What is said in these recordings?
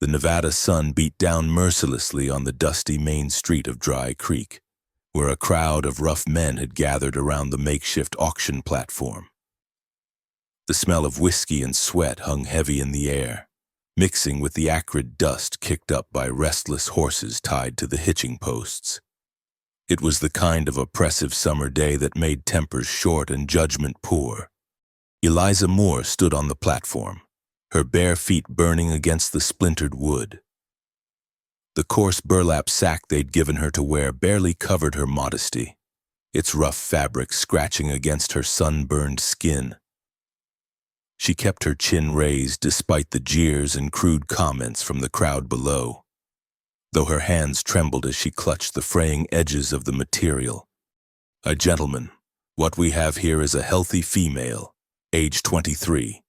The Nevada sun beat down mercilessly on the dusty main street of Dry Creek, where a crowd of rough men had gathered around the makeshift auction platform. The smell of whiskey and sweat hung heavy in the air, mixing with the acrid dust kicked up by restless horses tied to the hitching posts. It was the kind of oppressive summer day that made tempers short and judgment poor. Eliza Moore stood on the platform, her bare feet burning against the splintered wood. The coarse burlap sack they'd given her to wear barely covered her modesty, its rough fabric scratching against her sunburned skin. She kept her chin raised despite the jeers and crude comments from the crowd below, though her hands trembled as she clutched the fraying edges of the material. "A gentleman, what we have here is a healthy female, age 23,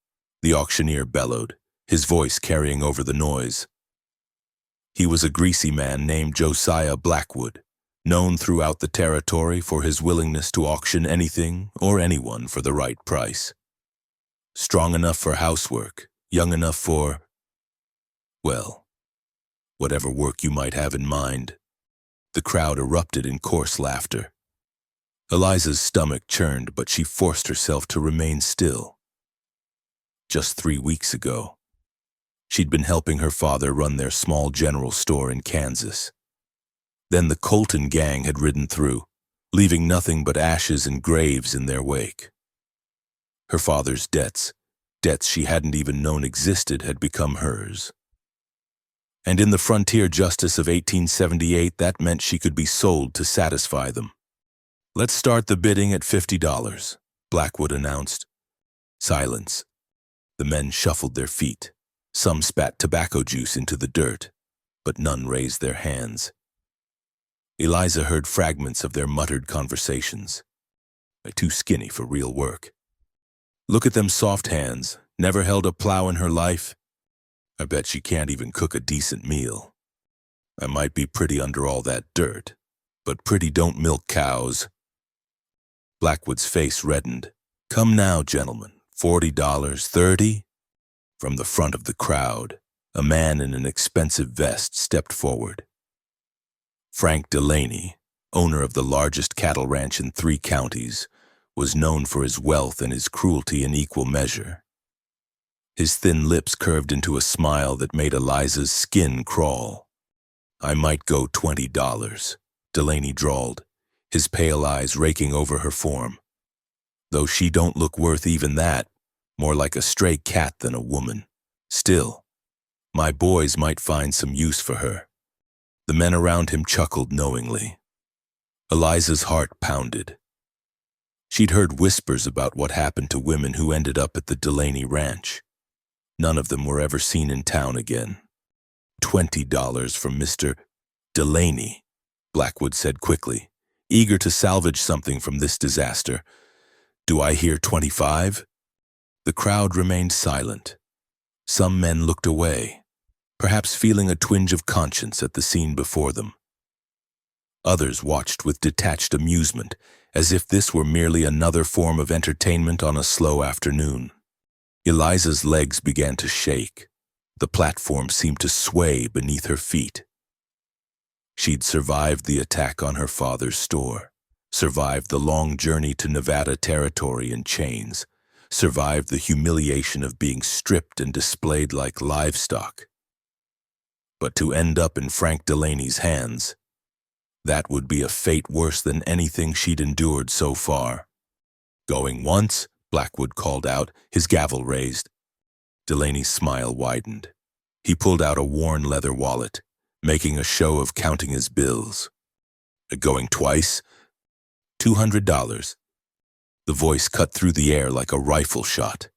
the auctioneer bellowed, his voice carrying over the noise. He was a greasy man named Josiah Blackwood, known throughout the territory for his willingness to auction anything or anyone for the right price. Strong enough for housework, young enough for, well, whatever work you might have in mind." The crowd erupted in coarse laughter. Eliza's stomach churned, but she forced herself to remain still. Just 3 weeks ago, she'd been helping her father run their small general store in Kansas. Then the Colton gang had ridden through, leaving nothing but ashes and graves in their wake. Her father's debts she hadn't even known existed, had become hers. And in the frontier justice of 1878, that meant she could be sold to satisfy them. "Let's start the bidding at $50, Blackwood announced. Silence. The men shuffled their feet. Some spat tobacco juice into the dirt, but none raised their hands. Eliza heard fragments of their muttered conversations. Too skinny for real work. Look at them soft hands, never held a plow in her life. I bet she can't even cook a decent meal. I might be pretty under all that dirt, but pretty don't milk cows." Blackwood's face reddened. "Come now, gentlemen, $40, $30? From the front of the crowd, a man in an expensive vest stepped forward. Frank Delaney, owner of the largest cattle ranch in 3 counties, was known for his wealth and his cruelty in equal measure. His thin lips curved into a smile that made Eliza's skin crawl. "I might go $20, Delaney drawled, his pale eyes raking over her form. "Though she don't look worth even that, more like a stray cat than a woman. Still, my boys might find some use for her." The men around him chuckled knowingly. Eliza's heart pounded. She'd heard whispers about what happened to women who ended up at the Delaney ranch. None of them were ever seen in town again. $20 from Mr. Delaney, Blackwood said quickly, eager to salvage something from this disaster. "Do I hear 25? The crowd remained silent. Some men looked away, perhaps feeling a twinge of conscience at the scene before them. Others watched with detached amusement, as if this were merely another form of entertainment on a slow afternoon. Eliza's legs began to shake. The platform seemed to sway beneath her feet. She'd survived the attack on her father's store, survived the long journey to Nevada territory in chains, survived the humiliation of being stripped and displayed like livestock. But to end up in Frank Delaney's hands, that would be a fate worse than anything she'd endured so far. "Going once?" Blackwood called out, his gavel raised. Delaney's smile widened. He pulled out a worn leather wallet, making a show of counting his bills. "Going twice?" $200. The voice cut through the air like a rifle shot.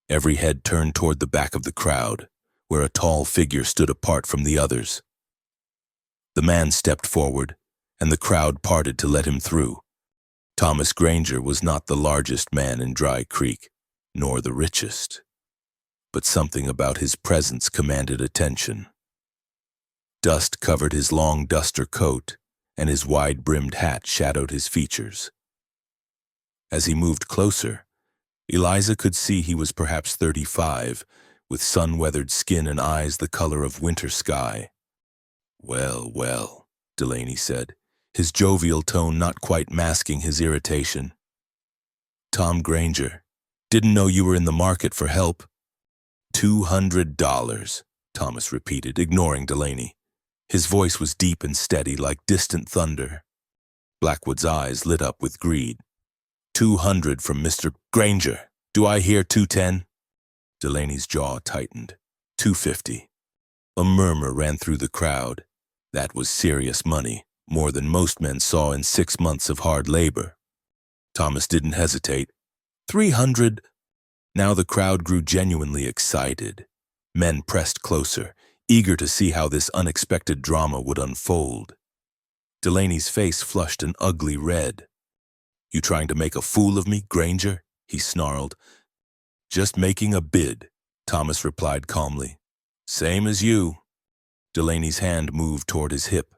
Every head turned toward the back of the crowd, where a tall figure stood apart from the others. The man stepped forward, and the crowd parted to let him through. Thomas Granger was not the largest man in Dry Creek, nor the richest, but something about his presence commanded attention. Dust covered his long duster coat, and his wide-brimmed hat shadowed his features. As he moved closer, Eliza could see he was perhaps 35, with sun-weathered skin and eyes the color of winter sky. "Well, well," Delaney said, his jovial tone not quite masking his irritation. "Tom Granger, didn't know you were in the market for help." $200, Thomas repeated, ignoring Delaney. His voice was deep and steady, like distant thunder. Blackwood's eyes lit up with greed. "200 from Mr. Granger. Do I hear 210? Delaney's jaw tightened. 250. A murmur ran through the crowd. That was serious money, more than most men saw in 6 months of hard labor. Thomas didn't hesitate. 300. Now the crowd grew genuinely excited. Men pressed closer, eager to see how this unexpected drama would unfold. Delaney's face flushed an ugly red. "You trying to make a fool of me, Granger?" he snarled. "Just making a bid," Thomas replied calmly. "Same as you." Delaney's hand moved toward his hip,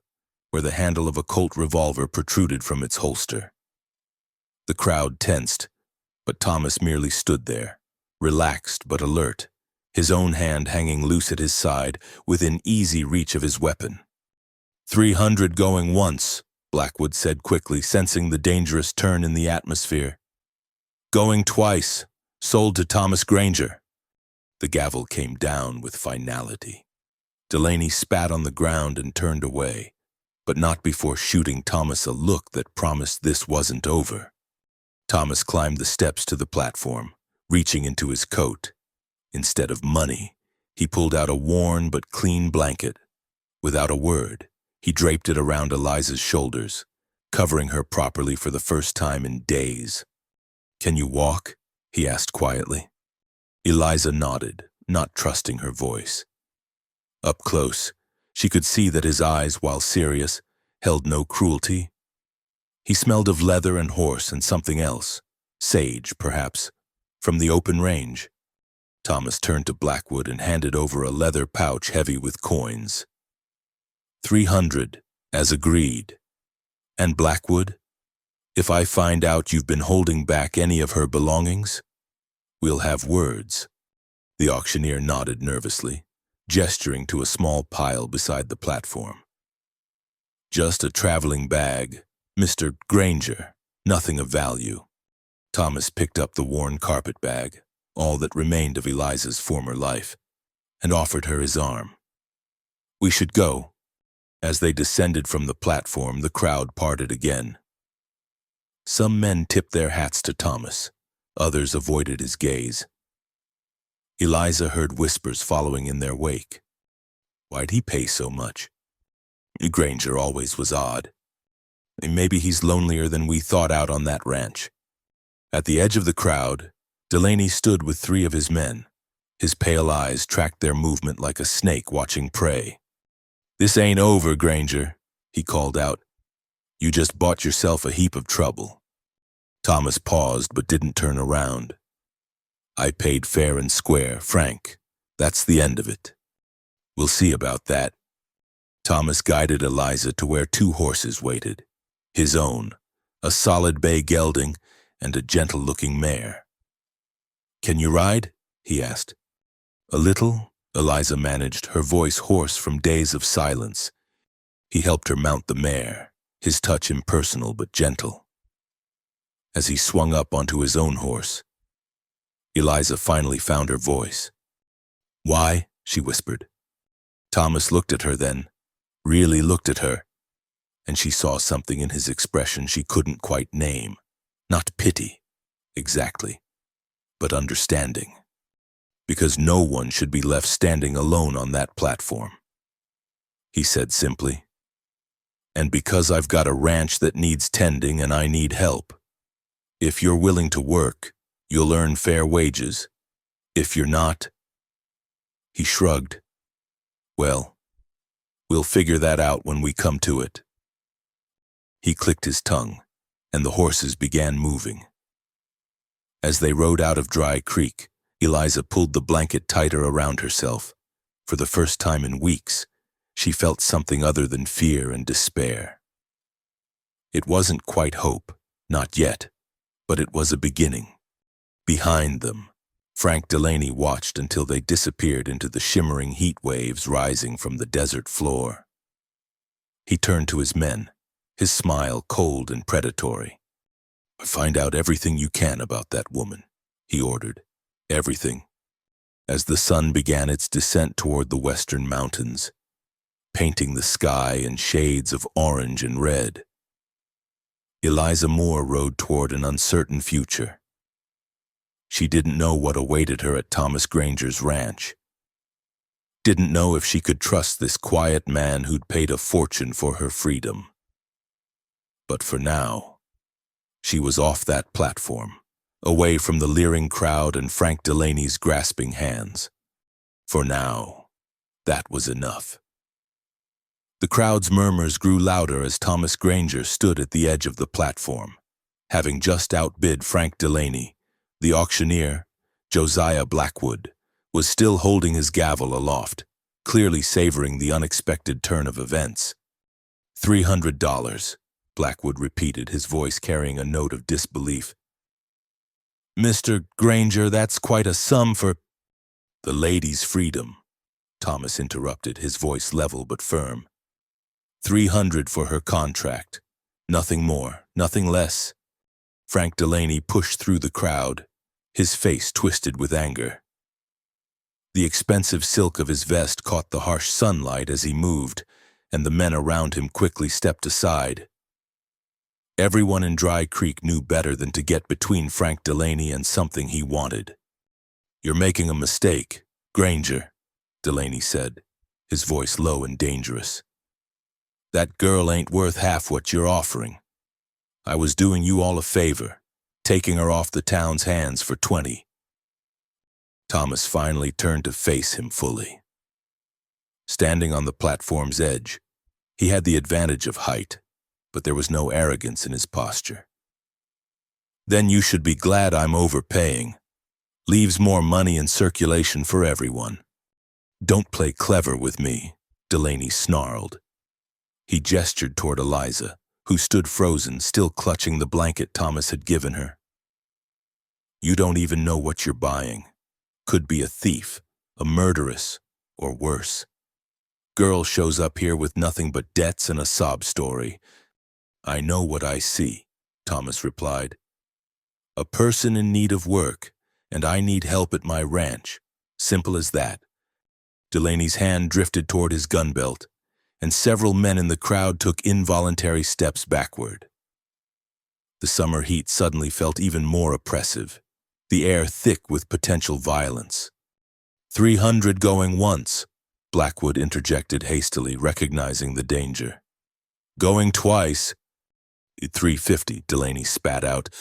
where the handle of a Colt revolver protruded from its holster. The crowd tensed, but Thomas merely stood there, relaxed but alert, his own hand hanging loose at his side, within easy reach of his weapon. 300 going once, Blackwood said quickly, sensing the dangerous turn in the atmosphere. "Going twice, sold to Thomas Granger." The gavel came down with finality. Delaney spat on the ground and turned away, but not before shooting Thomas a look that promised this wasn't over. Thomas climbed the steps to the platform, reaching into his coat. Instead of money, he pulled out a worn but clean blanket. Without a word, he draped it around Eliza's shoulders, covering her properly for the first time in days. "Can you walk?" he asked quietly. Eliza nodded, not trusting her voice. Up close, she could see that his eyes, while serious, held no cruelty. He smelled of leather and horse and something else, sage, perhaps, from the open range. Thomas turned to Blackwood and handed over a leather pouch heavy with coins. 300, as agreed. And Blackwood, if I find out you've been holding back any of her belongings, we'll have words. The auctioneer nodded nervously, gesturing to a small pile beside the platform. Just a traveling bag, Mr. Granger, nothing of value. Thomas picked up the worn carpet bag, all that remained of Eliza's former life, and offered her his arm. "We should go." As they descended from the platform, the crowd parted again. Some men tipped their hats to Thomas, others avoided his gaze. Eliza heard whispers following in their wake. Why'd he pay so much? Granger always was odd. Maybe he's lonelier than we thought out on that ranch. At the edge of the crowd, Delaney stood with 3 of his men. His pale eyes tracked their movement like a snake watching prey. "This ain't over, Granger," he called out. "You just bought yourself a heap of trouble." Thomas paused but didn't turn around. "I paid fair and square, Frank. That's the end of it. We'll see about that." Thomas guided Eliza to where 2 horses waited. His own, a solid bay gelding, and a gentle-looking mare. "Can you ride?" he asked. "A little," Eliza managed, her voice hoarse from days of silence. He helped her mount the mare, his touch impersonal but gentle. As he swung up onto his own horse, Eliza finally found her voice. "Why?" she whispered. Thomas looked at her then, really looked at her, and she saw something in his expression she couldn't quite name. Not pity, exactly, but understanding. Because no one should be left standing alone on that platform. He said simply, "And because I've got a ranch that needs tending and I need help. If you're willing to work, you'll earn fair wages. If you're not..." He shrugged. "Well, we'll figure that out when we come to it." He clicked his tongue, and the horses began moving. As they rode out of Dry Creek, Eliza pulled the blanket tighter around herself. For the first time in weeks, she felt something other than fear and despair. It wasn't quite hope, not yet, but it was a beginning. Behind them, Frank Delaney watched until they disappeared into the shimmering heat waves rising from the desert floor. He turned to his men, his smile cold and predatory. "Find out everything you can about that woman," he ordered. "Everything." As the sun began its descent toward the western mountains, painting the sky in shades of orange and red, Eliza Moore rode toward an uncertain future. She didn't know what awaited her at Thomas Granger's ranch. Didn't know if she could trust this quiet man who'd paid a fortune for her freedom. But for now, she was off that platform, away from the leering crowd and Frank Delaney's grasping hands. For now, that was enough. The crowd's murmurs grew louder as Thomas Granger stood at the edge of the platform, having just outbid Frank Delaney. The auctioneer, Josiah Blackwood, was still holding his gavel aloft, clearly savoring the unexpected turn of events. $300, Blackwood repeated, his voice carrying a note of disbelief. "Mr. Granger, that's quite a sum for—" "The lady's freedom," Thomas interrupted, his voice level but firm. $300 for her contract. Nothing more, nothing less. Frank Delaney pushed through the crowd, his face twisted with anger. The expensive silk of his vest caught the harsh sunlight as he moved, and the men around him quickly stepped aside. Everyone in Dry Creek knew better than to get between Frank Delaney and something he wanted. "You're making a mistake, Granger," Delaney said, his voice low and dangerous. "That girl ain't worth half what you're offering. I was doing you all a favor, taking her off the town's hands for 20. Thomas finally turned to face him fully. Standing on the platform's edge, he had the advantage of height, but there was no arrogance in his posture. "Then you should be glad I'm overpaying. Leaves more money in circulation for everyone." "Don't play clever with me," Delaney snarled. He gestured toward Eliza, who stood frozen, still clutching the blanket Thomas had given her. "You don't even know what you're buying. Could be a thief, a murderess, or worse. Girl shows up here with nothing but debts and a sob story." "I know what I see," Thomas replied. "A person in need of work, and I need help at my ranch. Simple as that." Delaney's hand drifted toward his gun belt, and several men in the crowd took involuntary steps backward. The summer heat suddenly felt even more oppressive, the air thick with potential violence. "300 going once," Blackwood interjected hastily, recognizing the danger. "Going twice." "350, Delaney spat out.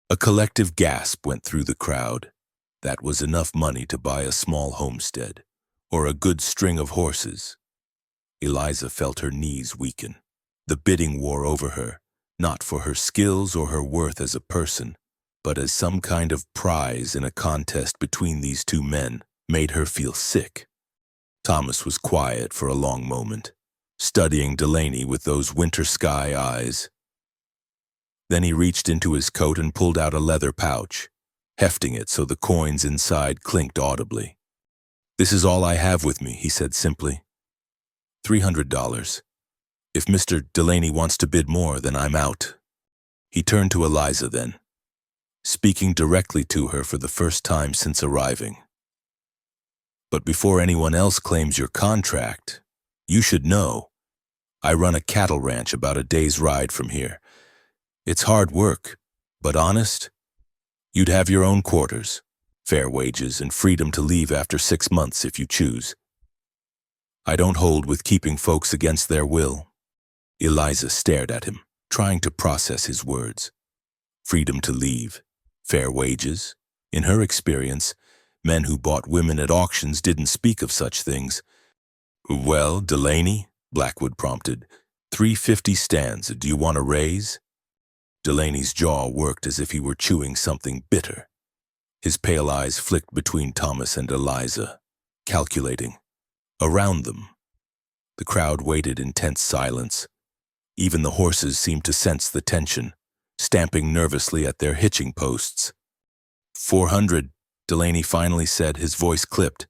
A collective gasp went through the crowd. That was enough money to buy a small homestead, or a good string of horses. Eliza felt her knees weaken. The bidding wore over her, not for her skills or her worth as a person, but as some kind of prize in a contest between these two men, made her feel sick. Thomas was quiet for a long moment, studying Delaney with those winter sky eyes. Then he reached into his coat and pulled out a leather pouch, hefting it so the coins inside clinked audibly. "This is all I have with me," he said simply. $300. If Mr. Delaney wants to bid more, then I'm out." He turned to Eliza then, speaking directly to her for the first time since arriving. "But before anyone else claims your contract, you should know. I run a cattle ranch about a day's ride from here. It's hard work, but honest. You'd have your own quarters, fair wages, and freedom to leave after 6 months if you choose. I don't hold with keeping folks against their will." Eliza stared at him, trying to process his words. Freedom to leave, fair wages. In her experience, men who bought women at auctions didn't speak of such things. "Well, Delaney," Blackwood prompted, "$350 stands. Do you want a raise?" Delaney's jaw worked as if he were chewing something bitter. His pale eyes flicked between Thomas and Eliza, calculating. Around them, the crowd waited in tense silence. Even the horses seemed to sense the tension, stamping nervously at their hitching posts. 400, Delaney finally said, his voice clipped.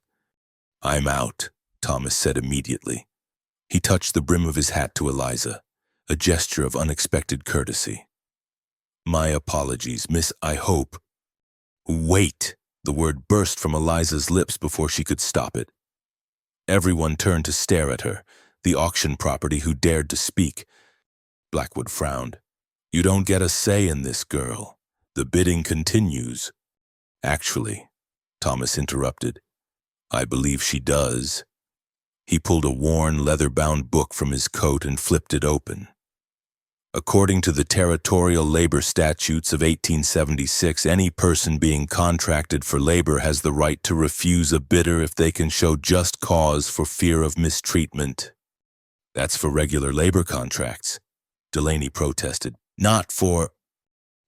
"I'm out," Thomas said immediately. He touched the brim of his hat to Eliza, a gesture of unexpected courtesy. "My apologies, miss, I hope—" "Wait!" The word burst from Eliza's lips before she could stop it. Everyone turned to stare at her, the auction property who dared to speak. Blackwood frowned. "You don't get a say in this, girl. The bidding continues." "Actually," Thomas interrupted, "I believe she does." He pulled a worn, leather-bound book from his coat and flipped it open. According to the Territorial Labor Statutes of 1876, any person being contracted for labor has the right to refuse a bidder if they can show just cause for fear of mistreatment. "That's for regular labor contracts," Delaney protested. Not for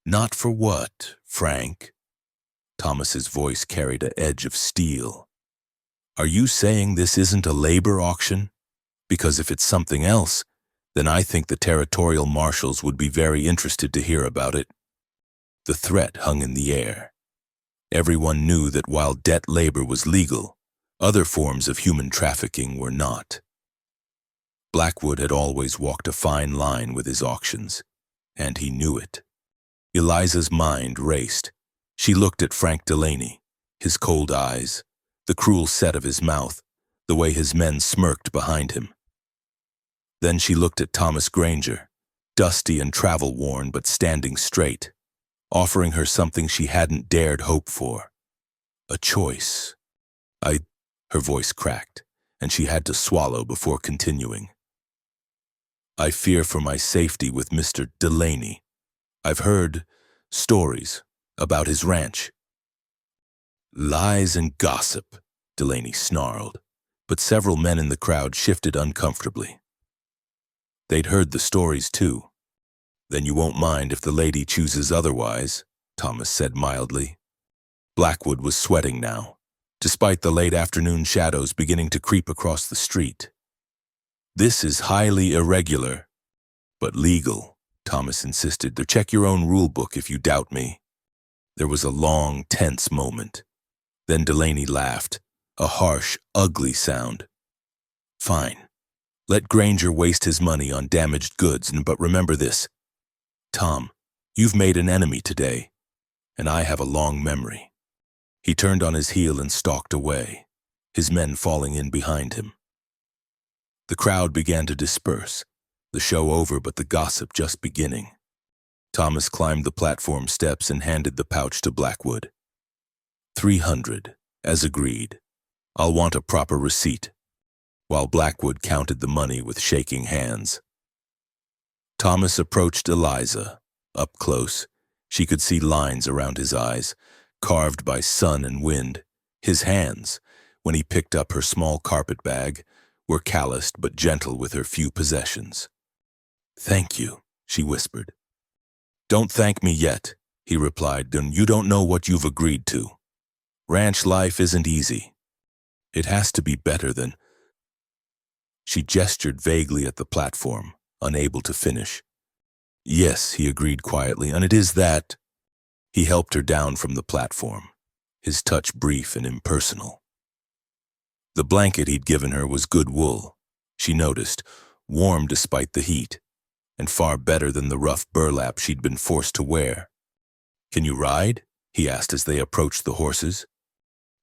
what, Frank?" Thomas's voice carried an edge of steel. "Are you saying this isn't a labor auction? Because if it's something else, then I think the territorial marshals would be very interested to hear about it." The threat hung in the air. Everyone knew that while debt labor was legal, other forms of human trafficking were not. Blackwood had always walked a fine line with his auctions, and he knew it. Eliza's mind raced. She looked at Frank Delaney, his cold eyes, the cruel set of his mouth, the way his men smirked behind him. Then she looked at Thomas Granger, dusty and travel-worn but standing straight, offering her something she hadn't dared hope for. A choice. Her voice cracked, and she had to swallow before continuing. "I fear for my safety with Mr. Delaney. I've heard stories about his ranch." "Lies and gossip," Delaney snarled, but several men in the crowd shifted uncomfortably. They'd heard the stories too. "Then you won't mind if the lady chooses otherwise," Thomas said mildly. Blackwood was sweating now, despite the late afternoon shadows beginning to creep across the street. "This is highly irregular, but legal," Thomas insisted. "Check your own rule book if you doubt me." There was a long, tense moment. Then Delaney laughed, a harsh, ugly sound. "Fine. Let Granger waste his money on damaged goods, but remember this. Tom, you've made an enemy today, and I have a long memory." He turned on his heel and stalked away, his men falling in behind him. The crowd began to disperse, the show over but the gossip just beginning. Thomas climbed the platform steps and handed the pouch to Blackwood. 300, as agreed. I'll want a proper receipt," while Blackwood counted the money with shaking hands. Thomas approached Eliza. Up close, she could see lines around his eyes, carved by sun and wind. His hands, when he picked up her small carpet bag, were calloused but gentle with her few possessions. "Thank you," she whispered. "Don't thank me yet," he replied. "Then you don't know what you've agreed to. Ranch life isn't easy. It has to be better than—" She gestured vaguely at the platform, unable to finish. "Yes," he agreed quietly, "and it is that." He helped her down from the platform, his touch brief and impersonal. The blanket he'd given her was good wool, she noticed, warm despite the heat, and far better than the rough burlap she'd been forced to wear. "Can you ride?" he asked as they approached the horses.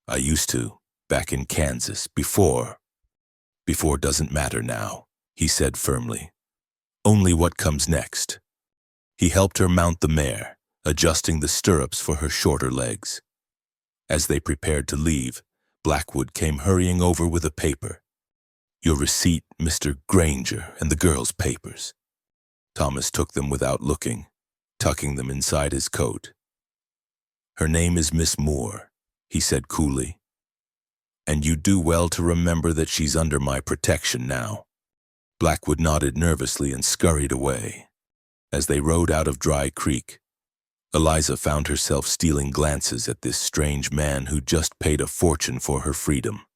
"I used to, back in Kansas, before. Before doesn't matter now," he said firmly. "Only what comes next." He helped her mount the mare, adjusting the stirrups for her shorter legs. As they prepared to leave, Blackwood came hurrying over with a paper. "Your receipt, Mr. Granger, and the girl's papers." Thomas took them without looking, tucking them inside his coat. "Her name is Miss Moore," he said coolly. "And you do well to remember that she's under my protection now." Blackwood nodded nervously and scurried away. As they rode out of Dry Creek, Eliza found herself stealing glances at this strange man who just paid a fortune for her freedom.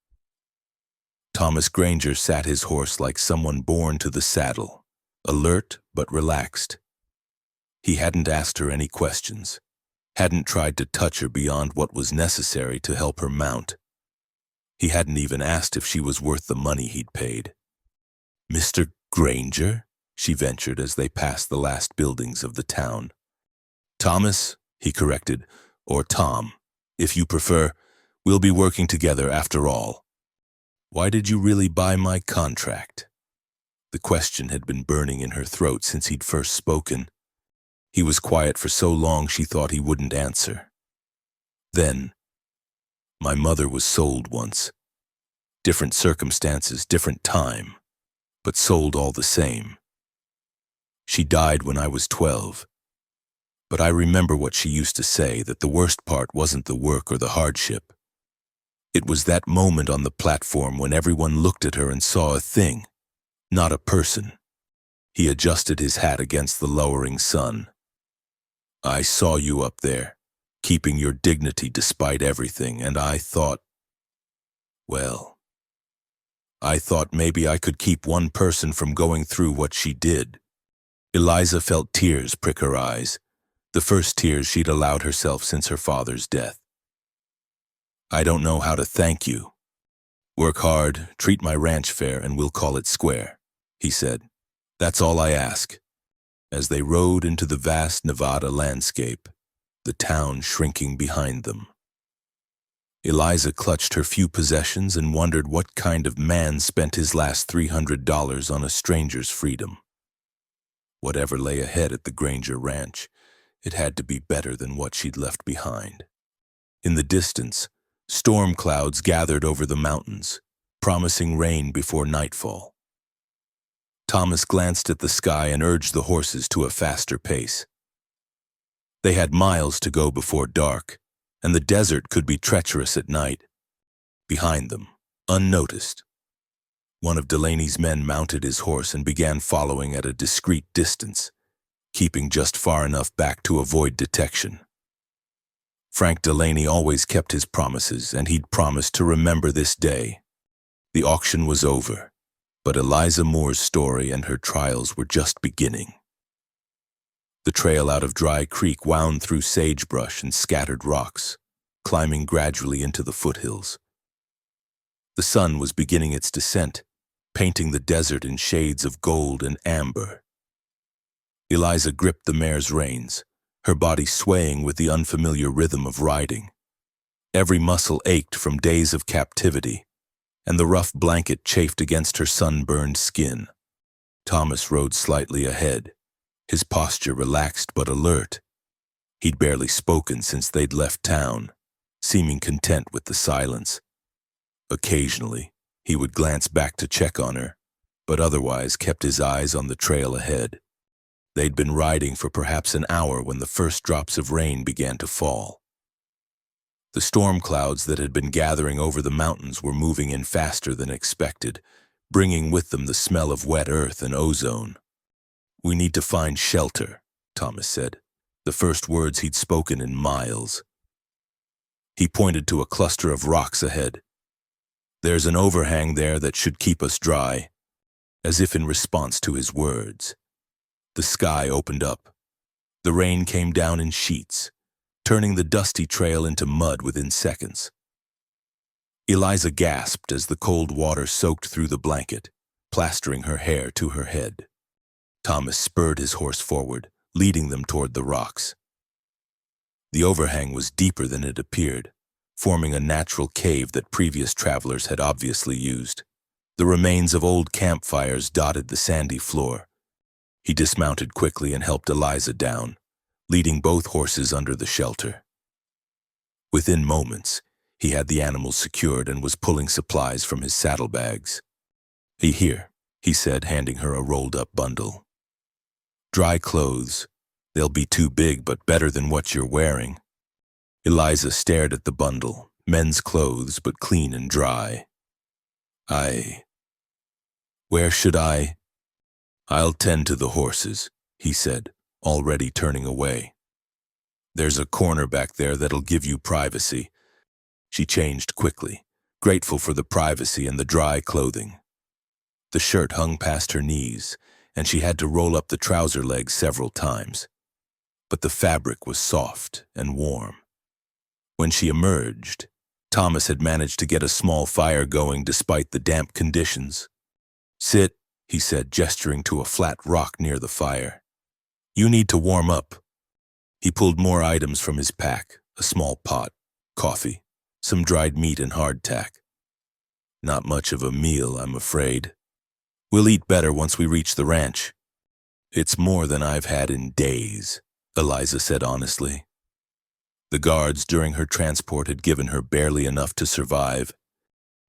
Thomas Granger sat his horse like someone born to the saddle, alert but relaxed. He hadn't asked her any questions, hadn't tried to touch her beyond what was necessary to help her mount. He hadn't even asked if she was worth the money he'd paid. "Mr. Granger?" she ventured as they passed the last buildings of the town. "Thomas," he corrected, "or Tom, if you prefer. We'll be working together after all. Why did you really buy my contract?" The question had been burning in her throat since he'd first spoken. He was quiet for so long she thought he wouldn't answer. Then, "My mother was sold once. Different circumstances, different time, but sold all the same. She died when I was 12. But I remember what she used to say, that the worst part wasn't the work or the hardship. It was that moment on the platform when everyone looked at her and saw a thing, not a person." He adjusted his hat against the lowering sun. "I saw you up there, keeping your dignity despite everything, and I thought maybe I could keep one person from going through what she did." Eliza felt tears prick her eyes, the first tears she'd allowed herself since her father's death. "I don't know how to thank you. Work hard, treat my ranch fair, and we'll call it square," he said. "That's all I ask." As they rode into the vast Nevada landscape, the town shrinking behind them. Eliza clutched her few possessions and wondered what kind of man spent his last $300 on a stranger's freedom. Whatever lay ahead at the Granger Ranch, it had to be better than what she'd left behind. In the distance, storm clouds gathered over the mountains, promising rain before nightfall. Thomas glanced at the sky and urged the horses to a faster pace. They had miles to go before dark, and the desert could be treacherous at night. Behind them, unnoticed, one of Delaney's men mounted his horse and began following at a discreet distance, keeping just far enough back to avoid detection. Frank Delaney always kept his promises, and he'd promised to remember this day. The auction was over, but Eliza Moore's story and her trials were just beginning. The trail out of Dry Creek wound through sagebrush and scattered rocks, climbing gradually into the foothills. The sun was beginning its descent, painting the desert in shades of gold and amber. Eliza gripped the mare's reins, her body swaying with the unfamiliar rhythm of riding. Every muscle ached from days of captivity, and the rough blanket chafed against her sunburned skin. Thomas rode slightly ahead, his posture relaxed but alert. He'd barely spoken since they'd left town, seeming content with the silence. Occasionally, he would glance back to check on her, but otherwise kept his eyes on the trail ahead. They'd been riding for perhaps an hour when the first drops of rain began to fall. The storm clouds that had been gathering over the mountains were moving in faster than expected, bringing with them the smell of wet earth and ozone. "We need to find shelter," Thomas said, the first words he'd spoken in miles. He pointed to a cluster of rocks ahead. "There's an overhang there that should keep us dry," as if in response to his words. The sky opened up. The rain came down in sheets, turning the dusty trail into mud within seconds. Eliza gasped as the cold water soaked through the blanket, plastering her hair to her head. Thomas spurred his horse forward, leading them toward the rocks. The overhang was deeper than it appeared, forming a natural cave that previous travelers had obviously used. The remains of old campfires dotted the sandy floor. He dismounted quickly and helped Eliza down, leading both horses under the shelter. Within moments, he had the animals secured and was pulling supplies from his saddlebags. "Here," he said, handing her a rolled-up bundle. "Dry clothes. They'll be too big, but better than what you're wearing." Eliza stared at the bundle, men's clothes, but clean and dry. Where should I? "I'll tend to the horses," he said, already turning away. "There's a corner back there that'll give you privacy." She changed quickly, grateful for the privacy and the dry clothing. The shirt hung past her knees, and she had to roll up the trouser legs several times. but the fabric was soft and warm. When she emerged, Thomas had managed to get a small fire going despite the damp conditions. "Sit," he said, gesturing to a flat rock near the fire. "You need to warm up." He pulled more items from his pack, a small pot, coffee, some dried meat and hardtack. "Not much of a meal, I'm afraid. We'll eat better once we reach the ranch." "It's more than I've had in days," Eliza said honestly. The guards during her transport had given her barely enough to survive.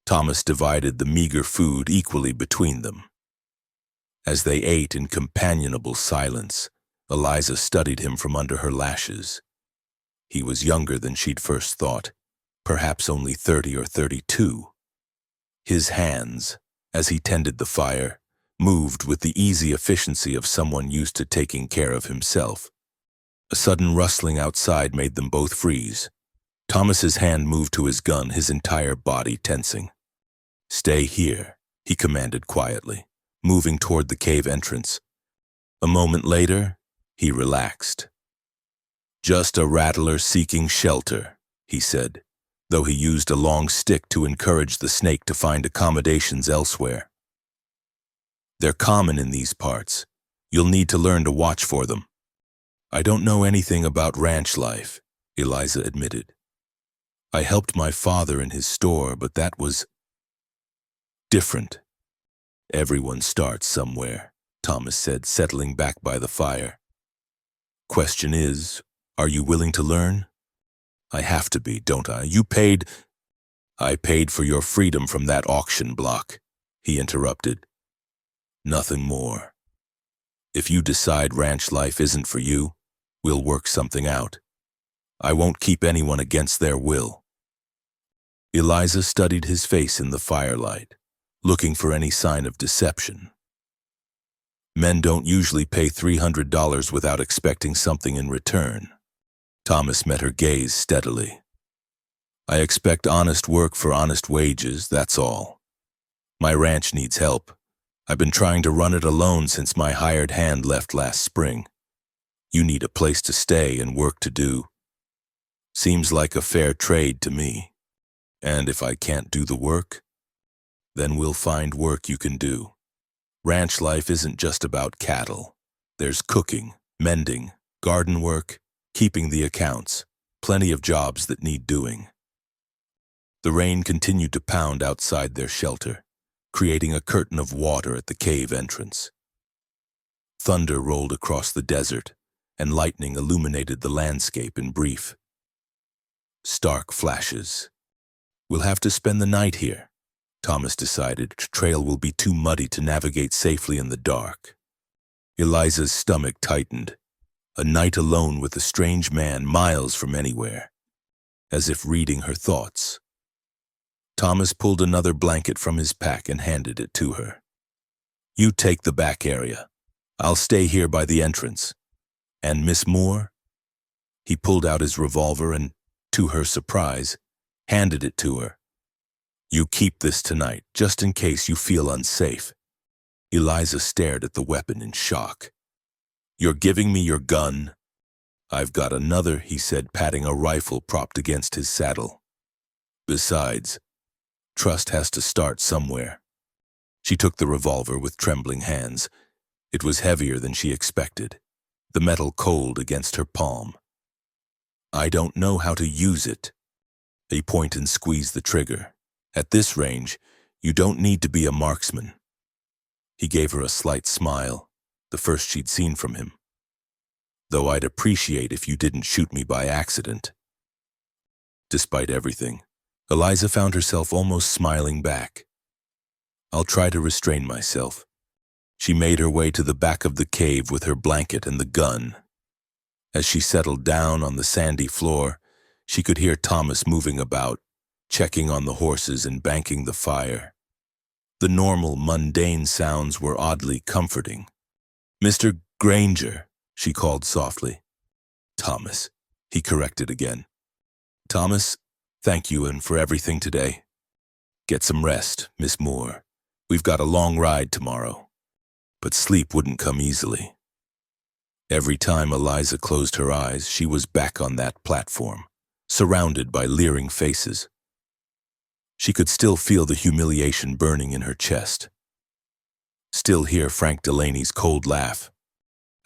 Thomas divided the meager food equally between them. As they ate in companionable silence, Eliza studied him from under her lashes. He was younger than she'd first thought, perhaps only 30 or 32. His hands, as he tended the fire, moved with the easy efficiency of someone used to taking care of himself. A sudden rustling outside made them both freeze. Thomas's hand moved to his gun, his entire body tensing. "Stay here," he commanded quietly, moving toward the cave entrance. A moment later, he relaxed. "Just a rattler seeking shelter," he said, though he used a long stick to encourage the snake to find accommodations elsewhere. "They're common in these parts. You'll need to learn to watch for them." "I don't know anything about ranch life," Eliza admitted. "I helped my father in his store, but that was different." "Everyone starts somewhere," Thomas said, settling back by the fire. "Question is, are you willing to learn?" "I have to be, don't I? I paid for your freedom from that auction block," he interrupted. "Nothing more. If you decide ranch life isn't for you, we'll work something out. I won't keep anyone against their will." Eliza studied his face in the firelight, looking for any sign of deception. Men don't usually pay $300 without expecting something in return. Thomas met her gaze steadily. "I expect honest work for honest wages, that's all. My ranch needs help. I've been trying to run it alone since my hired hand left last spring. You need a place to stay and work to do. Seems like a fair trade to me. And if I can't do the work, then we'll find work you can do. Ranch life isn't just about cattle. There's cooking, mending, garden work, keeping the accounts, plenty of jobs that need doing." The rain continued to pound outside their shelter, creating a curtain of water at the cave entrance. Thunder rolled across the desert, and lightning illuminated the landscape in brief. Stark flashes. "We'll have to spend the night here," Thomas decided. "Trail will be too muddy to navigate safely in the dark." Eliza's stomach tightened. A night alone with a strange man miles from anywhere, as if reading her thoughts. Thomas pulled another blanket from his pack and handed it to her. "You take the back area. I'll stay here by the entrance. And Miss Moore?" He pulled out his revolver and, to her surprise, handed it to her. "You keep this tonight, just in case you feel unsafe." Eliza stared at the weapon in shock. "You're giving me your gun?" "I've got another," he said, patting a rifle propped against his saddle. "Besides, trust has to start somewhere." She took the revolver with trembling hands. It was heavier than she expected, the metal cold against her palm. "I don't know how to use it." He pointed and squeezed the trigger. "At this range, you don't need to be a marksman." He gave her a slight smile, the first she'd seen from him. "Though I'd appreciate if you didn't shoot me by accident." Despite everything, Eliza found herself almost smiling back. "I'll try to restrain myself." She made her way to the back of the cave with her blanket and the gun. As she settled down on the sandy floor, she could hear Thomas moving about, checking on the horses and banking the fire. The normal, mundane sounds were oddly comforting. "Mr. Granger," she called softly. "Thomas," he corrected again. "Thomas, thank you and for everything today. Get some rest, Miss Moore. We've got a long ride tomorrow." But sleep wouldn't come easily. Every time Eliza closed her eyes, she was back on that platform, surrounded by leering faces. She could still feel the humiliation burning in her chest. Still hear Frank Delaney's cold laugh.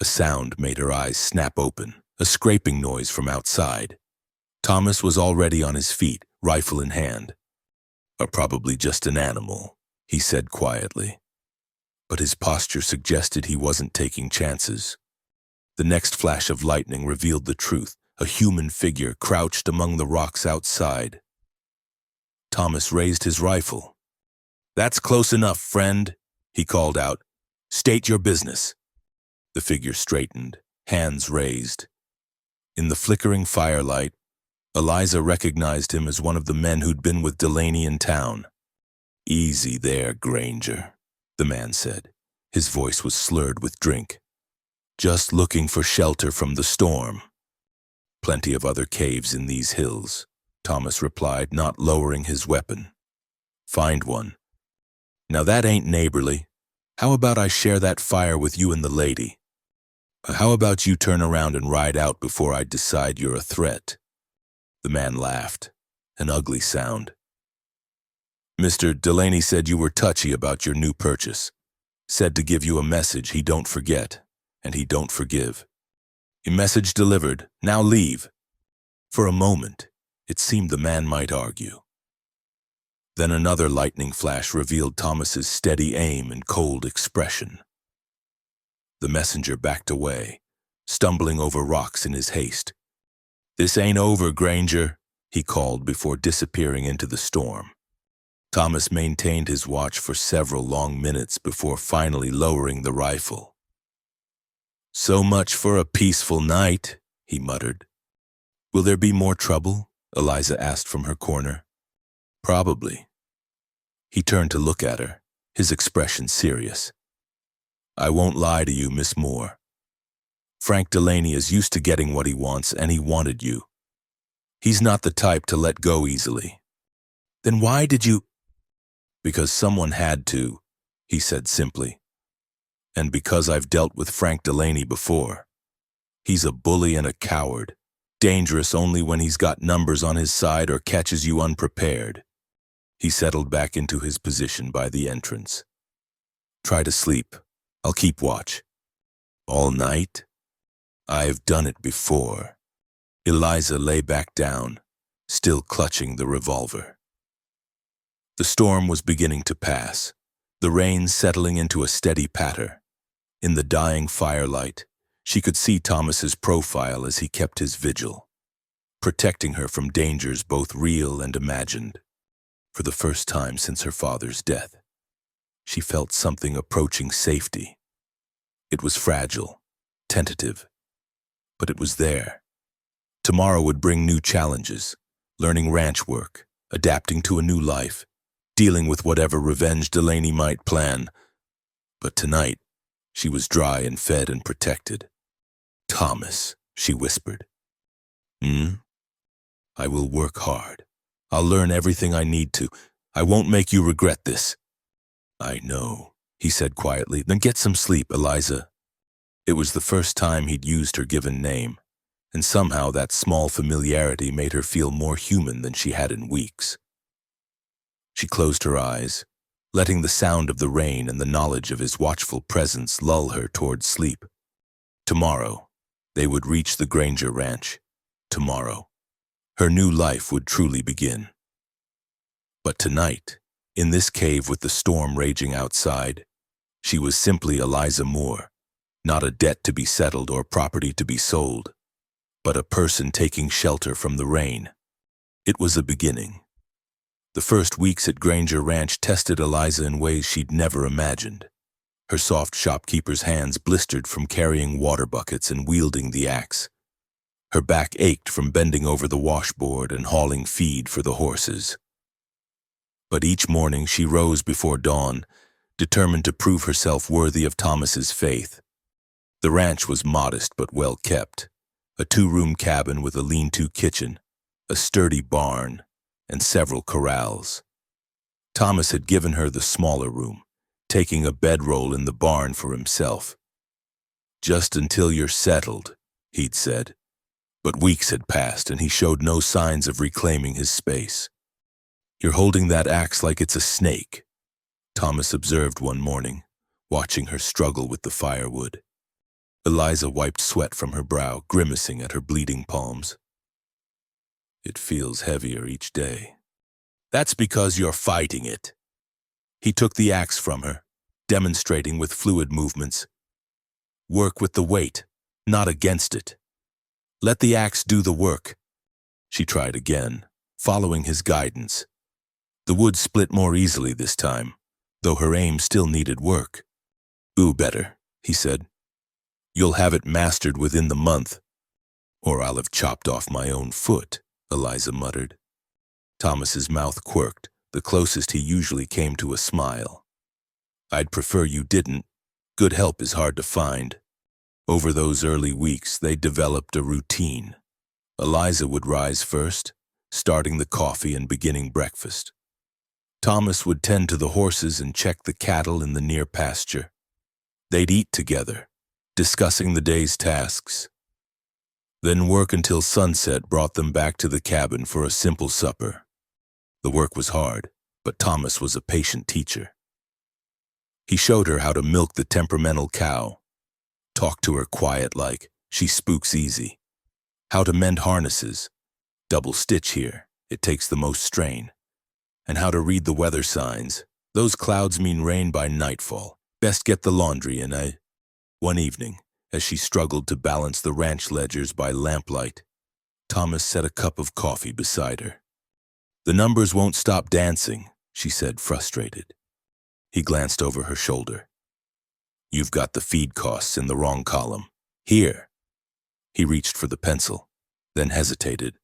A sound made her eyes snap open, a scraping noise from outside. Thomas was already on his feet, rifle in hand. Probably just an animal, he said quietly. But his posture suggested he wasn't taking chances. The next flash of lightning revealed the truth, a human figure crouched among the rocks outside. Thomas raised his rifle. "That's close enough, friend," he called out. "State your business." The figure straightened, hands raised. In the flickering firelight, Eliza recognized him as one of the men who'd been with Delaney in town. "Easy there, Granger," the man said. His voice was slurred with drink. "Just looking for shelter from the storm." "Plenty of other caves in these hills," Thomas replied, not lowering his weapon. "Find one. Now that ain't neighborly. How about I share that fire with you and the lady? How about you turn around and ride out before I decide you're a threat?" The man laughed, an ugly sound. "Mr. Delaney said you were touchy about your new purchase. Said to give you a message he don't forget, and he don't forgive. A message delivered. Now leave." For a moment, it seemed the man might argue. Then another lightning flash revealed Thomas's steady aim and cold expression. The messenger backed away, stumbling over rocks in his haste. "This ain't over, Granger," he called before disappearing into the storm. Thomas maintained his watch for several long minutes before finally lowering the rifle. "So much for a peaceful night," he muttered. "Will there be more trouble?" Eliza asked from her corner. "Probably." He turned to look at her, his expression serious. "I won't lie to you, Miss Moore. Frank Delaney is used to getting what he wants, and he wanted you. He's not the type to let go easily." "Then why did you—" "Because someone had to," he said simply. "And because I've dealt with Frank Delaney before. He's a bully and a coward, dangerous only when he's got numbers on his side or catches you unprepared." He settled back into his position by the entrance. "Try to sleep. I'll keep watch." "All night?" "I've done it before." Eliza lay back down, still clutching the revolver. The storm was beginning to pass, the rain settling into a steady patter. In the dying firelight, she could see Thomas's profile as he kept his vigil, protecting her from dangers both real and imagined. For the first time since her father's death, she felt something approaching safety. It was fragile, tentative, but it was there. Tomorrow would bring new challenges, learning ranch work, adapting to a new life, dealing with whatever revenge Delaney might plan. But tonight, she was dry and fed and protected. "Thomas," she whispered. "I will work hard. I'll learn everything I need to. I won't make you regret this." "I know," he said quietly. "Then get some sleep, Eliza." It was the first time he'd used her given name, and somehow that small familiarity made her feel more human than she had in weeks. She closed her eyes, letting the sound of the rain and the knowledge of his watchful presence lull her toward sleep. Tomorrow, they would reach the Granger Ranch. Tomorrow, her new life would truly begin. But tonight, in this cave with the storm raging outside, she was simply Eliza Moore, not a debt to be settled or property to be sold, but a person taking shelter from the rain. It was a beginning. The first weeks at Granger Ranch tested Eliza in ways she'd never imagined. Her soft shopkeeper's hands blistered from carrying water buckets and wielding the axe. Her back ached from bending over the washboard and hauling feed for the horses. But each morning she rose before dawn, determined to prove herself worthy of Thomas's faith. The ranch was modest but well kept, a 2-room cabin with a lean-to kitchen, a sturdy barn, and several corrals. Thomas had given her the smaller room, taking a bedroll in the barn for himself. Just until you're settled, he'd said. But weeks had passed and he showed no signs of reclaiming his space. You're holding that axe like it's a snake, Thomas observed one morning, watching her struggle with the firewood. Eliza wiped sweat from her brow, grimacing at her bleeding palms. It feels heavier each day. That's because you're fighting it. He took the axe from her, demonstrating with fluid movements. Work with the weight, not against it. Let the axe do the work. She tried again, following his guidance. The wood split more easily this time, though her aim still needed work. Ooh, better, he said. You'll have it mastered within the month. Or I'll have chopped off my own foot, Eliza muttered. Thomas's mouth quirked, the closest he usually came to a smile. I'd prefer you didn't. Good help is hard to find. Over those early weeks, they developed a routine. Eliza would rise first, starting the coffee and beginning breakfast. Thomas would tend to the horses and check the cattle in the near pasture. They'd eat together, discussing the day's tasks. Then work until sunset brought them back to the cabin for a simple supper. The work was hard, but Thomas was a patient teacher. He showed her how to milk the temperamental cow, talk to her quiet like she spooks easy, how to mend harnesses, double stitch here, it takes the most strain, and how to read the weather signs. Those clouds mean rain by nightfall. Best get the laundry in, eh? One evening, as she struggled to balance the ranch ledgers by lamplight, Thomas set a cup of coffee beside her. The numbers won't stop dancing, she said, frustrated. He glanced over her shoulder. You've got the feed costs in the wrong column. Here. He reached for the pencil, then hesitated.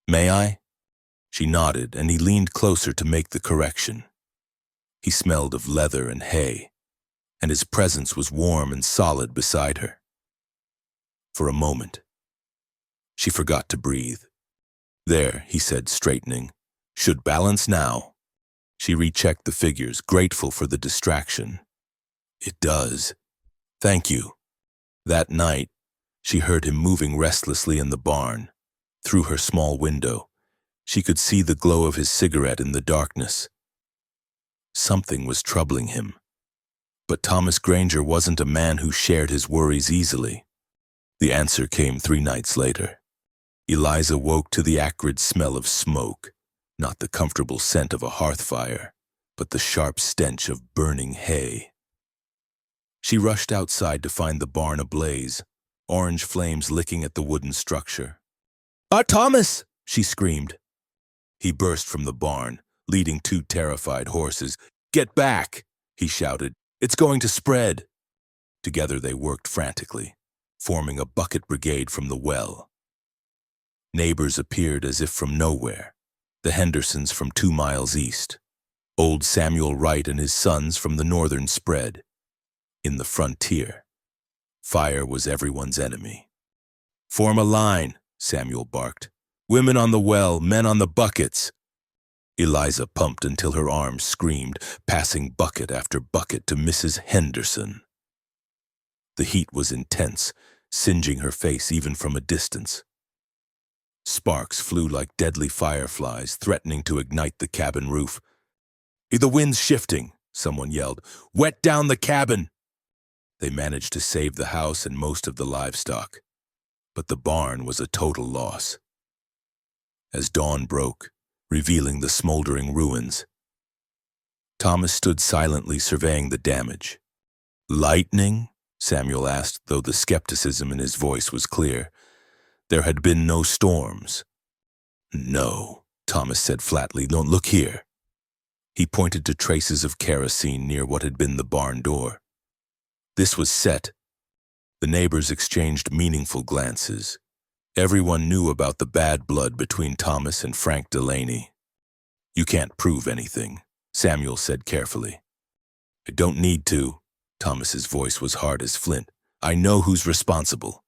May I? She nodded, and he leaned closer to make the correction. He smelled of leather and hay, and his presence was warm and solid beside her. For a moment, she forgot to breathe. There, he said, straightening. Should balance now. She rechecked the figures, grateful for the distraction. It does. Thank you. That night, she heard him moving restlessly in the barn. Through her small window, she could see the glow of his cigarette in the darkness. Something was troubling him. But Thomas Granger wasn't a man who shared his worries easily. The answer came 3 nights later. Eliza woke to the acrid smell of smoke, not the comfortable scent of a hearth fire, but the sharp stench of burning hay. She rushed outside to find the barn ablaze, orange flames licking at the wooden structure. Thomas! She screamed. He burst from the barn, leading 2 terrified horses. Get back! He shouted. It's going to spread. Together they worked frantically, forming a bucket brigade from the well. Neighbors appeared as if from nowhere, the Hendersons from 2 miles east, old Samuel Wright and his sons from the northern spread. In the frontier, fire was everyone's enemy. Form a line, Samuel barked. Women on the well, men on the buckets. Eliza pumped until her arms screamed, passing bucket after bucket to Mrs. Henderson. The heat was intense, singeing her face even from a distance. Sparks flew like deadly fireflies, threatening to ignite the cabin roof. The wind's shifting, someone yelled. Wet down the cabin! They managed to save the house and most of the livestock, but the barn was a total loss. As dawn broke, revealing the smoldering ruins, Thomas stood silently surveying the damage. Lightning? Samuel asked, though the skepticism in his voice was clear. There had been no storms. No, Thomas said flatly. Don't look here. He pointed to traces of kerosene near what had been the barn door. This was set. The neighbors exchanged meaningful glances. Everyone knew about the bad blood between Thomas and Frank Delaney. You can't prove anything, Samuel said carefully. I don't need to. Thomas's voice was hard as flint. I know who's responsible.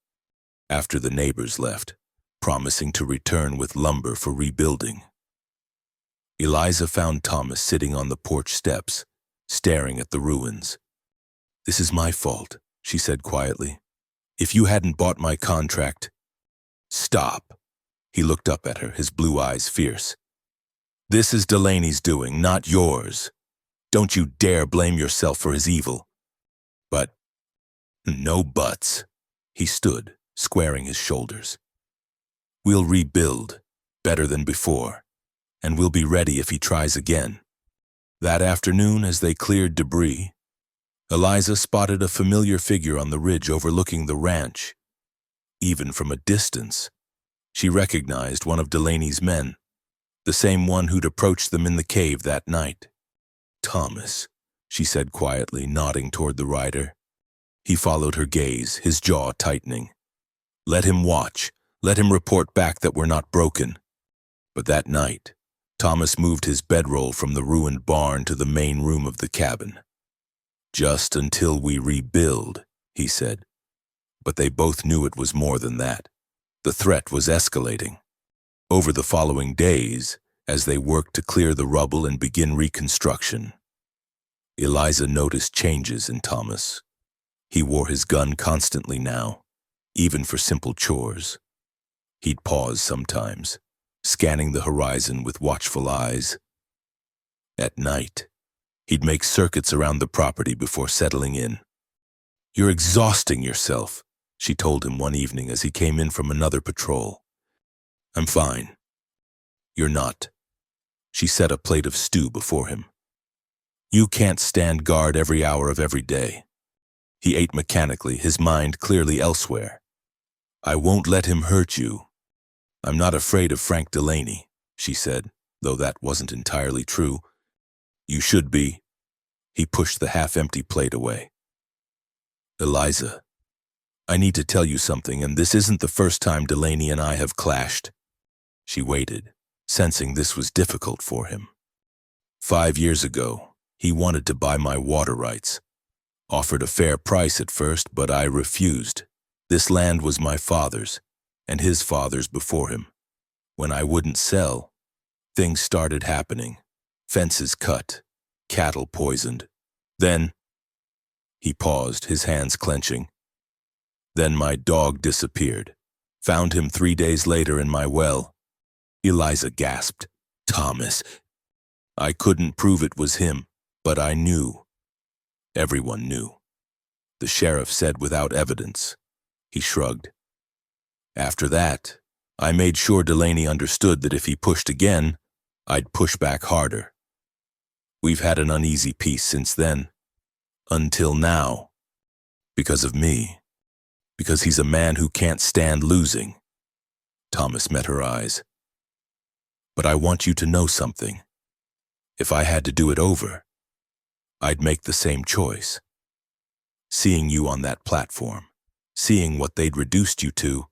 After the neighbors left, promising to return with lumber for rebuilding, Eliza found Thomas sitting on the porch steps, staring at the ruins. This is my fault, she said quietly. If you hadn't bought my contract... Stop. He looked up at her, his blue eyes fierce. This is Delaney's doing, not yours. Don't you dare blame yourself for his evil. But... no buts. He stood, squaring his shoulders. We'll rebuild, better than before, and we'll be ready if he tries again. That afternoon, as they cleared debris, Eliza spotted a familiar figure on the ridge overlooking the ranch. Even from a distance, she recognized one of Delaney's men, the same one who'd approached them in the cave that night. Thomas, she said quietly, nodding toward the rider. He followed her gaze, his jaw tightening. Let him watch. Let him report back that we're not broken. But that night, Thomas moved his bedroll from the ruined barn to the main room of the cabin. Just until we rebuild, he said. But they both knew it was more than that. The threat was escalating. Over the following days, as they worked to clear the rubble and begin reconstruction, Eliza noticed changes in Thomas. He wore his gun constantly now, even for simple chores. He'd pause sometimes, scanning the horizon with watchful eyes. At night, he'd make circuits around the property before settling in. You're exhausting yourself, she told him one evening as he came in from another patrol. I'm fine. You're not. She set a plate of stew before him. You can't stand guard every hour of every day. He ate mechanically, his mind clearly elsewhere. I won't let him hurt you. I'm not afraid of Frank Delaney, she said, though that wasn't entirely true. You should be. He pushed the half-empty plate away. Eliza, I need to tell you something, and this isn't the first time Delaney and I have clashed. She waited, sensing this was difficult for him. 5 years ago, he wanted to buy my water rights. Offered a fair price at first, but I refused. This land was my father's, and his father's before him. When I wouldn't sell, things started happening. Fences cut, cattle poisoned. Then, he paused, his hands clenching. Then my dog disappeared. Found him 3 days later in my well. Eliza gasped. Thomas. I couldn't prove it was him, but I knew. Everyone knew. The sheriff said without evidence. He shrugged. After that, I made sure Delaney understood that if he pushed again, I'd push back harder. We've had an uneasy peace since then. Until now. Because of me. Because he's a man who can't stand losing. Thomas met her eyes. But I want you to know something. If I had to do it over, I'd make the same choice. Seeing you on that platform, seeing what they'd reduced you to,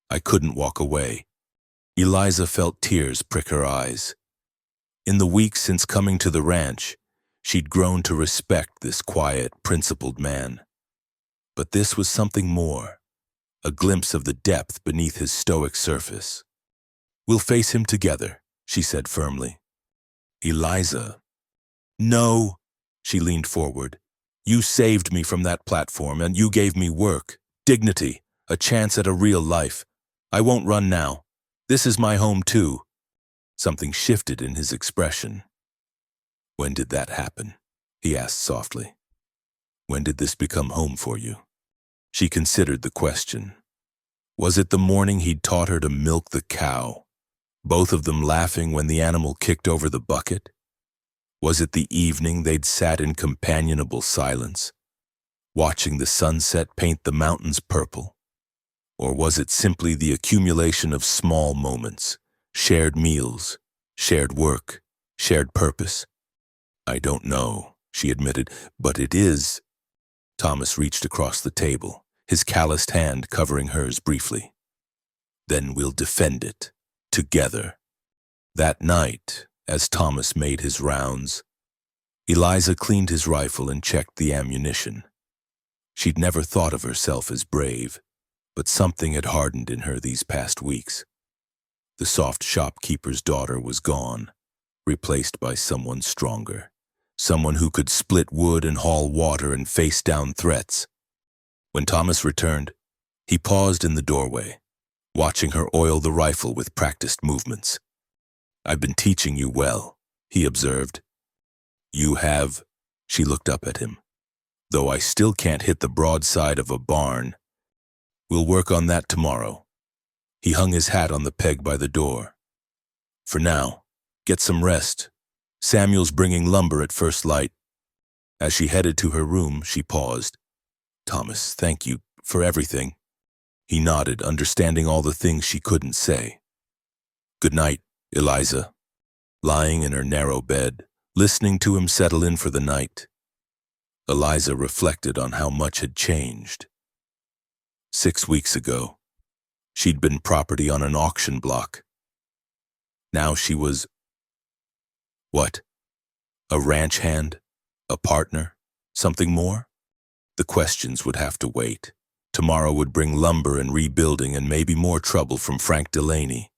I couldn't walk away. Eliza felt tears prick her eyes. In the weeks since coming to the ranch, she'd grown to respect this quiet, principled man. But this was something more, a glimpse of the depth beneath his stoic surface. We'll face him together, she said firmly. Eliza. No, she leaned forward. You saved me from that platform, and you gave me work, dignity, a chance at a real life. I won't run now. This is my home too. Something shifted in his expression. When did that happen? He asked softly. When did this become home for you? She considered the question. Was it the morning he'd taught her to milk the cow, both of them laughing when the animal kicked over the bucket? Was it the evening they'd sat in companionable silence, watching the sunset paint the mountains purple? Or was it simply the accumulation of small moments, shared meals, shared work, shared purpose? I don't know, she admitted, but it is. Thomas reached across the table, his calloused hand covering hers briefly. Then we'll defend it, together. That night, as Thomas made his rounds, Eliza cleaned his rifle and checked the ammunition. She'd never thought of herself as brave, but something had hardened in her these past weeks. The soft shopkeeper's daughter was gone, replaced by someone stronger, someone who could split wood and haul water and face down threats. When Thomas returned, he paused in the doorway, watching her oil the rifle with practiced movements. "I've been teaching you well," he observed. "You have?" She looked up at him. "Though I still can't hit the broadside of a barn. We'll work on that tomorrow." He hung his hat on the peg by the door. "For now, get some rest. Samuel's bringing lumber at first light." As she headed to her room, she paused. "Thomas, thank you for everything." He nodded, understanding all the things she couldn't say. "Good night, Eliza." Lying in her narrow bed, listening to him settle in for the night, Eliza reflected on how much had changed. 6 weeks ago, she'd been property on an auction block. Now she was... what? A ranch hand? A partner? Something more? The questions would have to wait. Tomorrow would bring lumber and rebuilding and maybe more trouble from Frank Delaney.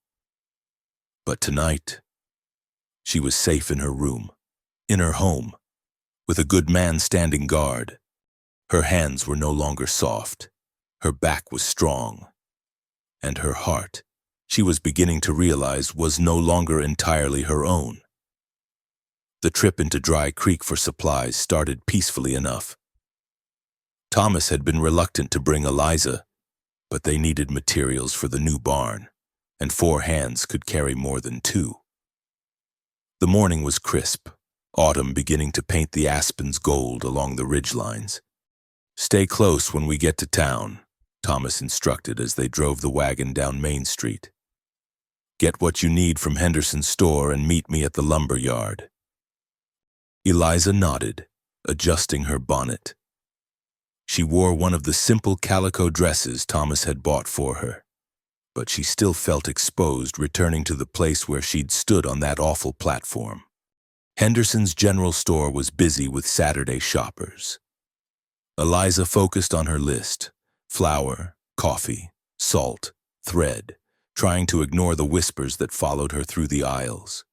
But tonight, she was safe in her room, in her home, with a good man standing guard. Her hands were no longer soft. Her back was strong. And her heart, she was beginning to realize, was no longer entirely her own. The trip into Dry Creek for supplies started peacefully enough. Thomas had been reluctant to bring Eliza, but they needed materials for the new barn, and 4 hands could carry more than 2. The morning was crisp, autumn beginning to paint the aspens gold along the ridgelines. "Stay close when we get to town," Thomas instructed as they drove the wagon down Main Street. "Get what you need from Henderson's store and meet me at the lumber yard." Eliza nodded, adjusting her bonnet. She wore one of the simple calico dresses Thomas had bought for her, but she still felt exposed returning to the place where she'd stood on that awful platform. Henderson's general store was busy with Saturday shoppers. Eliza focused on her list: flour, coffee, salt, thread, trying to ignore the whispers that followed her through the aisles.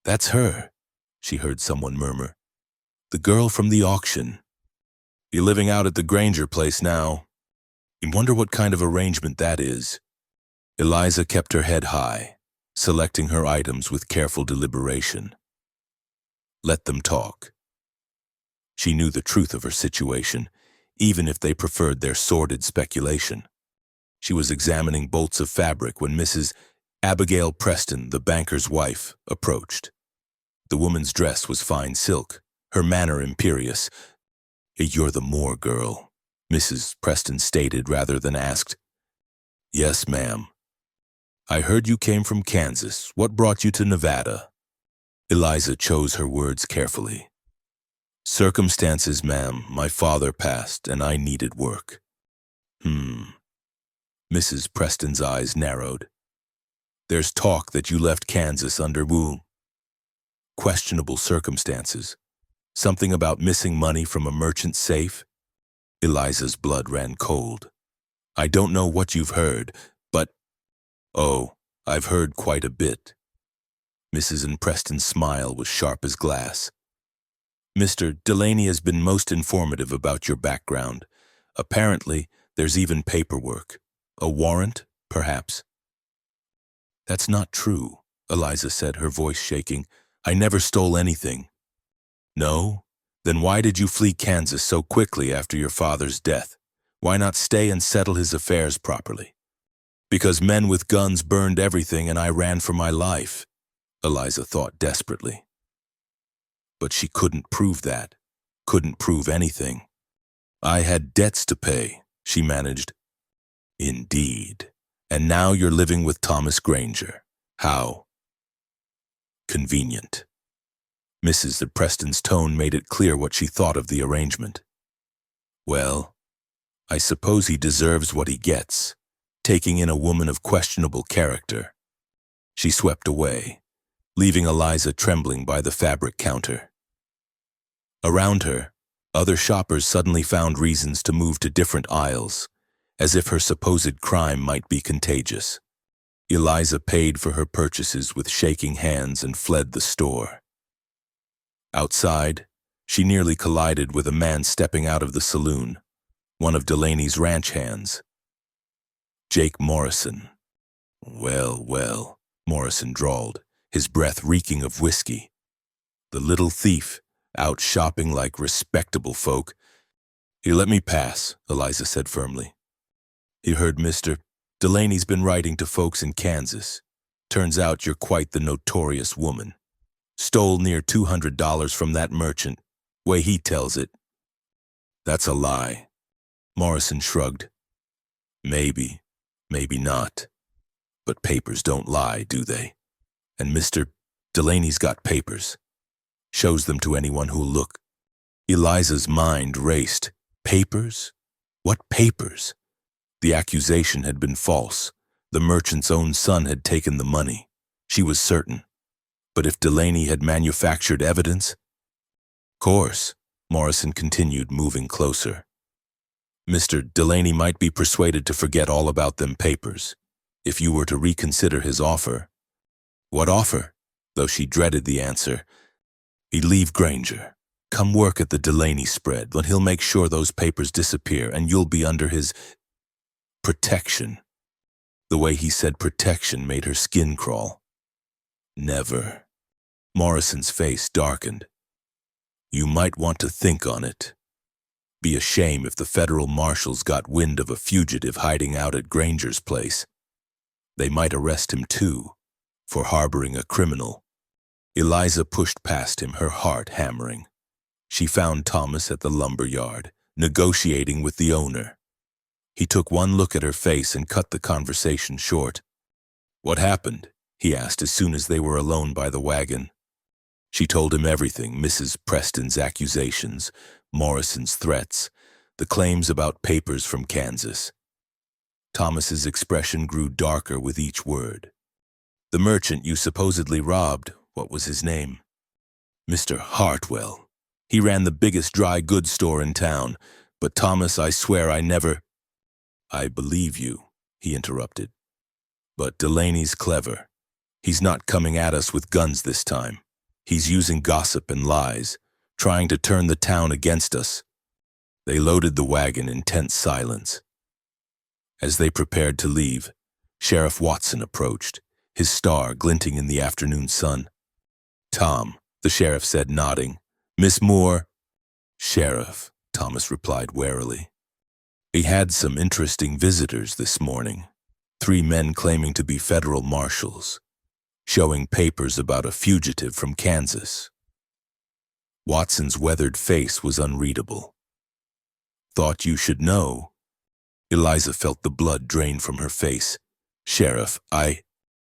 "That's her," she heard someone murmur. "The girl from the auction. Be living out at the Granger place now. You wonder what kind of arrangement that is." Eliza kept her head high, selecting her items with careful deliberation. Let them talk. She knew the truth of her situation, even if they preferred their sordid speculation. She was examining bolts of fabric when Mrs. Abigail Preston, the banker's wife, approached. The woman's dress was fine silk, her manner imperious. "You're the Moore girl," Mrs. Preston stated rather than asked. "Yes, ma'am." "I heard you came from Kansas. What brought you to Nevada?" Eliza chose her words carefully. "Circumstances, ma'am. My father passed, and I needed work." Mrs. Preston's eyes narrowed. "There's talk that you left Kansas under questionable circumstances. Something about missing money from a merchant's safe?" Eliza's blood ran cold. "I don't know what you've heard, but—" "Oh, I've heard quite a bit." Mrs. Preston's smile was sharp as glass. "Mr. Delaney has been most informative about your background. Apparently, there's even paperwork. A warrant, perhaps?" "That's not true," Eliza said, her voice shaking. "I never stole anything." "No? Then why did you flee Kansas so quickly after your father's death? Why not stay and settle his affairs properly?" "Because men with guns burned everything and I ran for my life," Eliza thought desperately. But she couldn't prove that, couldn't prove anything. "I had debts to pay," she managed. "Indeed. And now you're living with Thomas Granger. How convenient." Mrs. Preston's tone made it clear what she thought of the arrangement. "Well, I suppose he deserves what he gets, taking in a woman of questionable character." She swept away, leaving Eliza trembling by the fabric counter. Around her, other shoppers suddenly found reasons to move to different aisles, as if her supposed crime might be contagious. Eliza paid for her purchases with shaking hands and fled the store. Outside, She nearly collided with a man stepping out of the saloon, one of Delaney's ranch hands. Jake Morrison. Well, well, Morrison drawled, his breath reeking of whiskey. The little thief, out shopping like respectable folk. "He let me pass," Eliza said firmly. "He heard Mr. Delaney's been writing to folks in Kansas. Turns out you're quite the notorious woman. Stole near $200 from that merchant, way he tells it." "That's a lie." Morrison shrugged. "Maybe, maybe not. But papers don't lie, do they? And Mr. Delaney's got papers. Shows them to anyone who'll look." Eliza's mind raced. Papers? What papers? The accusation had been false. The merchant's own son had taken the money. She was certain. But if Delaney had manufactured evidence? "Course," Morrison continued, moving closer. "Mr. Delaney might be persuaded to forget all about them papers, if you were to reconsider his offer." "What offer?" Though she dreaded the answer. "He'd leave Granger. Come work at the Delaney spread, then he'll make sure those papers disappear, and you'll be under his protection." The way he said protection made her skin crawl. "Never." Morrison's face darkened. "You might want to think on it. Be a shame if the federal marshals got wind of a fugitive hiding out at Granger's place. They might arrest him too, for harboring a criminal." Eliza pushed past him, her heart hammering. She found Thomas at the lumber yard, negotiating with the owner. He took one look at her face and cut the conversation short. "What happened?" he asked as soon as they were alone by the wagon. She told him everything, Mrs. Preston's accusations, Morrison's threats, the claims about papers from Kansas. Thomas's expression grew darker with each word. "The merchant you supposedly robbed, what was his name?" "Mr. Hartwell. He ran the biggest dry goods store in town. But Thomas, I swear I never—" "I believe you," he interrupted. "But Delaney's clever. He's not coming at us with guns this time. He's using gossip and lies, trying to turn the town against us." They loaded the wagon in tense silence. As they prepared to leave, Sheriff Watson approached, his star glinting in the afternoon sun. "Tom," the sheriff said, nodding. "Miss Moore." "Sheriff," Thomas replied warily. "We had some interesting visitors this morning. 3 men claiming to be federal marshals, showing papers about a fugitive from Kansas." Watson's weathered face was unreadable. "Thought you should know." Eliza felt the blood drain from her face. "Sheriff,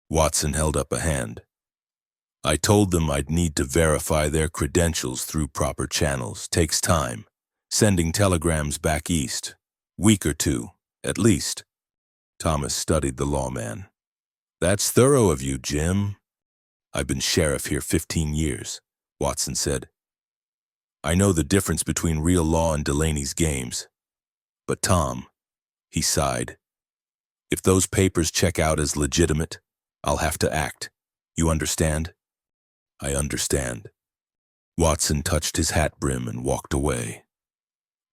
Watson held up a hand. "I told them I'd need to verify their credentials through proper channels. Takes time. Sending telegrams back east. Week or 2, at least." Thomas studied the lawman. "That's thorough of you, Jim." "I've been sheriff here 15 years, Watson said. "I know the difference between real law and Delaney's games. But Tom," he sighed, "if those papers check out as legitimate, I'll have to act. You understand?" "I understand." Watson touched his hat brim and walked away.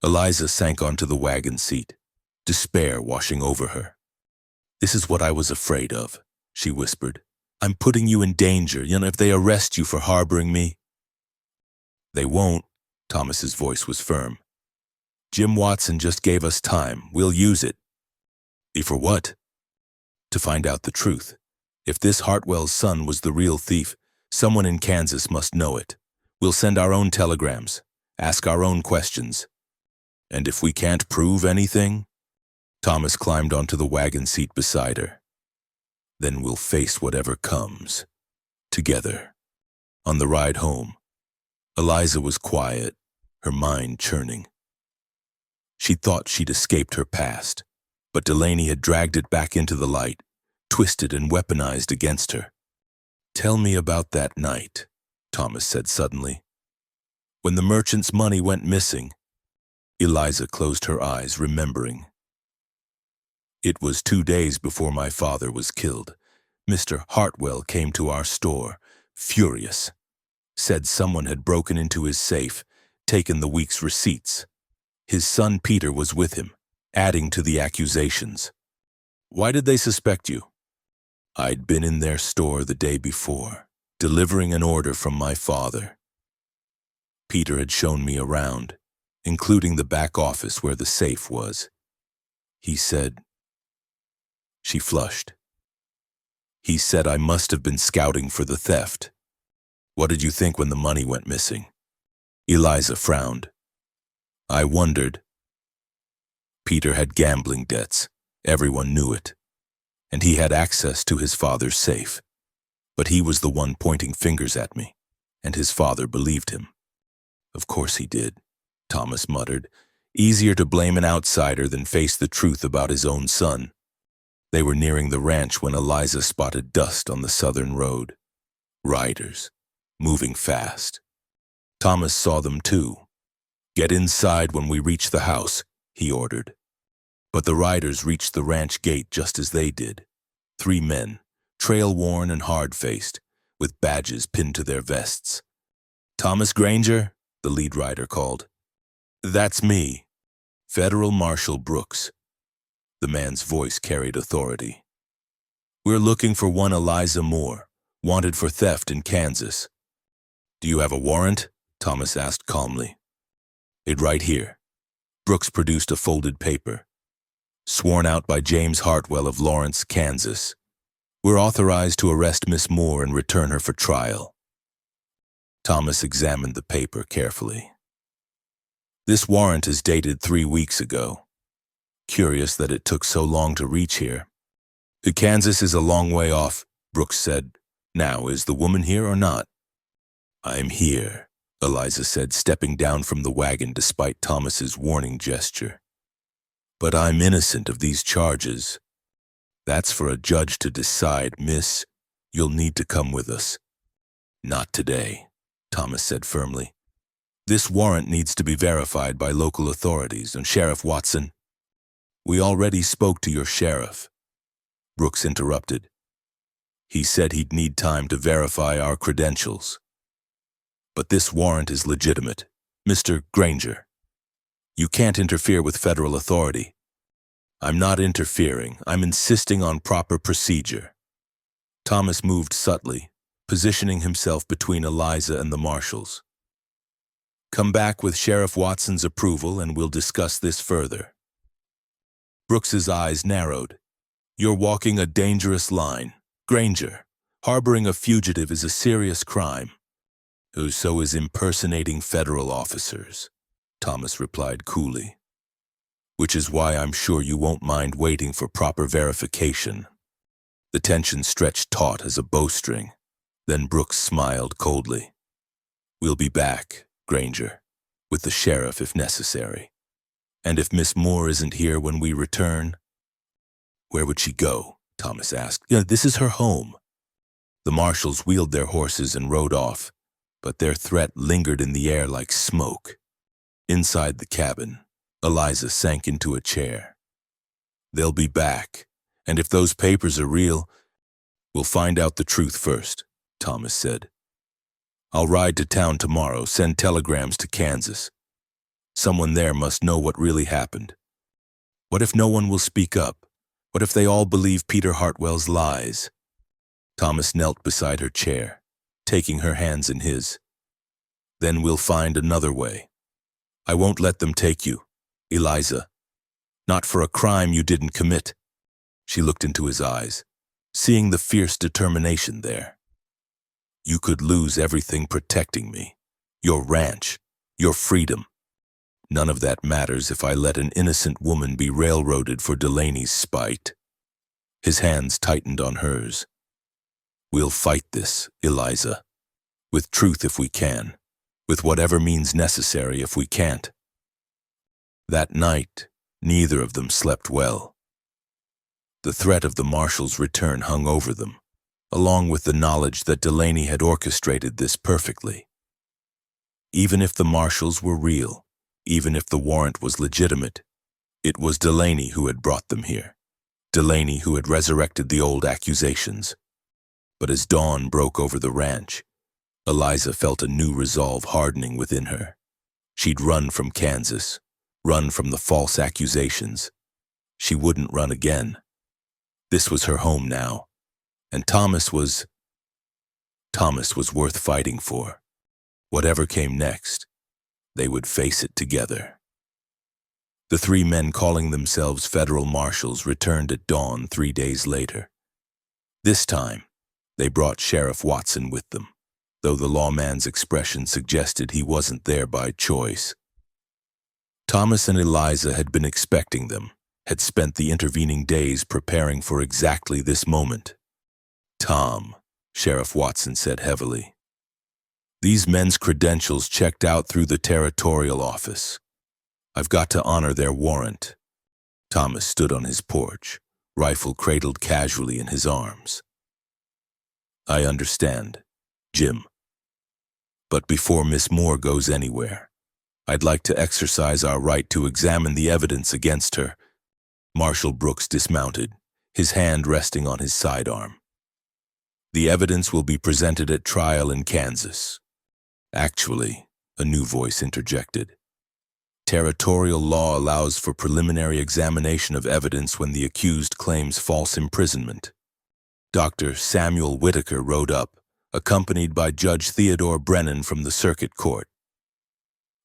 Eliza sank onto the wagon seat, despair washing over her. "This is what I was afraid of," she whispered. "I'm putting you in danger, if they arrest you for harboring me." "They won't," Thomas's voice was firm. "Jim Watson just gave us time. We'll use it." "For what?" "To find out the truth. If this Hartwell's son was the real thief, someone in Kansas must know it. We'll send our own telegrams, ask our own questions. And if we can't prove anything?" Thomas climbed onto the wagon seat beside her. "Then we'll face whatever comes. Together." On the ride home, Eliza was quiet, her mind churning. She thought she'd escaped her past, but Delaney had dragged it back into the light, twisted and weaponized against her. "Tell me about that night," Thomas said suddenly. "When the merchant's money went missing." Eliza closed her eyes, remembering. "It was 2 days before my father was killed. Mr. Hartwell came to our store, furious. Said someone had broken into his safe, taken the week's receipts. His son Peter was with him, adding to the accusations. Why did they suspect you? I'd been in their store the day before, delivering an order from my father. Peter had shown me around, including the back office where the safe was. He said... She flushed. He said I must have been scouting for the theft. What did you think when the money went missing? Eliza frowned. I wondered. Peter had gambling debts. Everyone knew it. And he had access to his father's safe. But he was the one pointing fingers at me, and his father believed him. Of course he did, Thomas muttered. Easier to blame an outsider than face the truth about his own son. They were nearing the ranch when Eliza spotted dust on the southern road. Riders, moving fast. Thomas saw them too. Get inside when we reach the house, he ordered. But the riders reached the ranch gate just as they did. 3 men, trail-worn and hard-faced, with badges pinned to their vests. Thomas Granger, the lead rider called. That's me, Federal Marshal Brooks. The man's voice carried authority. We're looking for one Eliza Moore, wanted for theft in Kansas. Do you have a warrant? Thomas asked calmly. It right here. Brooks produced a folded paper. Sworn out by James Hartwell of Lawrence, Kansas. We're authorized to arrest Miss Moore and return her for trial. Thomas examined the paper carefully. This warrant is dated 3 weeks ago. Curious that it took so long to reach here. Kansas is a long way off, Brooks said. Now, is the woman here or not? I'm here, Eliza said, stepping down from the wagon despite Thomas's warning gesture. But I'm innocent of these charges. That's for a judge to decide, miss. You'll need to come with us. Not today, Thomas said firmly. This warrant needs to be verified by local authorities, and Sheriff Watson... We already spoke to your sheriff. Brooks interrupted. He said he'd need time to verify our credentials. But this warrant is legitimate, Mr. Granger. You can't interfere with federal authority. I'm not interfering. I'm insisting on proper procedure. Thomas moved subtly, positioning himself between Eliza and the marshals. Come back with Sheriff Watson's approval and we'll discuss this further. Brooks's eyes narrowed. You're walking a dangerous line. Granger, harboring a fugitive is a serious crime. So is impersonating federal officers, Thomas replied coolly. Which is why I'm sure you won't mind waiting for proper verification. The tension stretched taut as a bowstring. Then Brooks smiled coldly. We'll be back, Granger, with the sheriff if necessary. And if Miss Moore isn't here when we return... Where would she go? Thomas asked. This is her home. The marshals wheeled their horses and rode off, but their threat lingered in the air like smoke. Inside the cabin, Eliza sank into a chair. They'll be back, and if those papers are real, we'll find out the truth first, Thomas said. I'll ride to town tomorrow, send telegrams to Kansas. Someone there must know what really happened. What if no one will speak up? What if they all believe Peter Hartwell's lies? Thomas knelt beside her chair, taking her hands in his. Then we'll find another way. I won't let them take you, Eliza. Not for a crime you didn't commit. She looked into his eyes, seeing the fierce determination there. You could lose everything protecting me. Your ranch, your freedom. None of that matters if I let an innocent woman be railroaded for Delaney's spite. His hands tightened on hers. We'll fight this, Eliza. With truth if we can. With whatever means necessary if we can't. That night, neither of them slept well. The threat of the marshal's return hung over them, along with the knowledge that Delaney had orchestrated this perfectly. Even if the marshals were real, even if the warrant was legitimate, it was Delaney who had brought them here. Delaney who had resurrected the old accusations. But as dawn broke over the ranch, Eliza felt a new resolve hardening within her. She'd run from Kansas, run from the false accusations. She wouldn't run again. This was her home now, and Thomas was worth fighting for. Whatever came next, they would face it together. The three men calling themselves federal marshals returned at dawn 3 days later. This time, they brought Sheriff Watson with them, though the lawman's expression suggested he wasn't there by choice. Thomas and Eliza had been expecting them, had spent the intervening days preparing for exactly this moment. "Tom," Sheriff Watson said heavily, "these men's credentials checked out through the territorial office. I've got to honor their warrant." Thomas stood on his porch, rifle cradled casually in his arms. "I understand, Jim. But before Miss Moore goes anywhere, I'd like to exercise our right to examine the evidence against her." Marshal Brooks dismounted, his hand resting on his sidearm. "The evidence will be presented at trial in Kansas." "Actually," a new voice interjected, "territorial law allows for preliminary examination of evidence when the accused claims false imprisonment." Dr. Samuel Whitaker rode up, accompanied by Judge Theodore Brennan from the Circuit Court.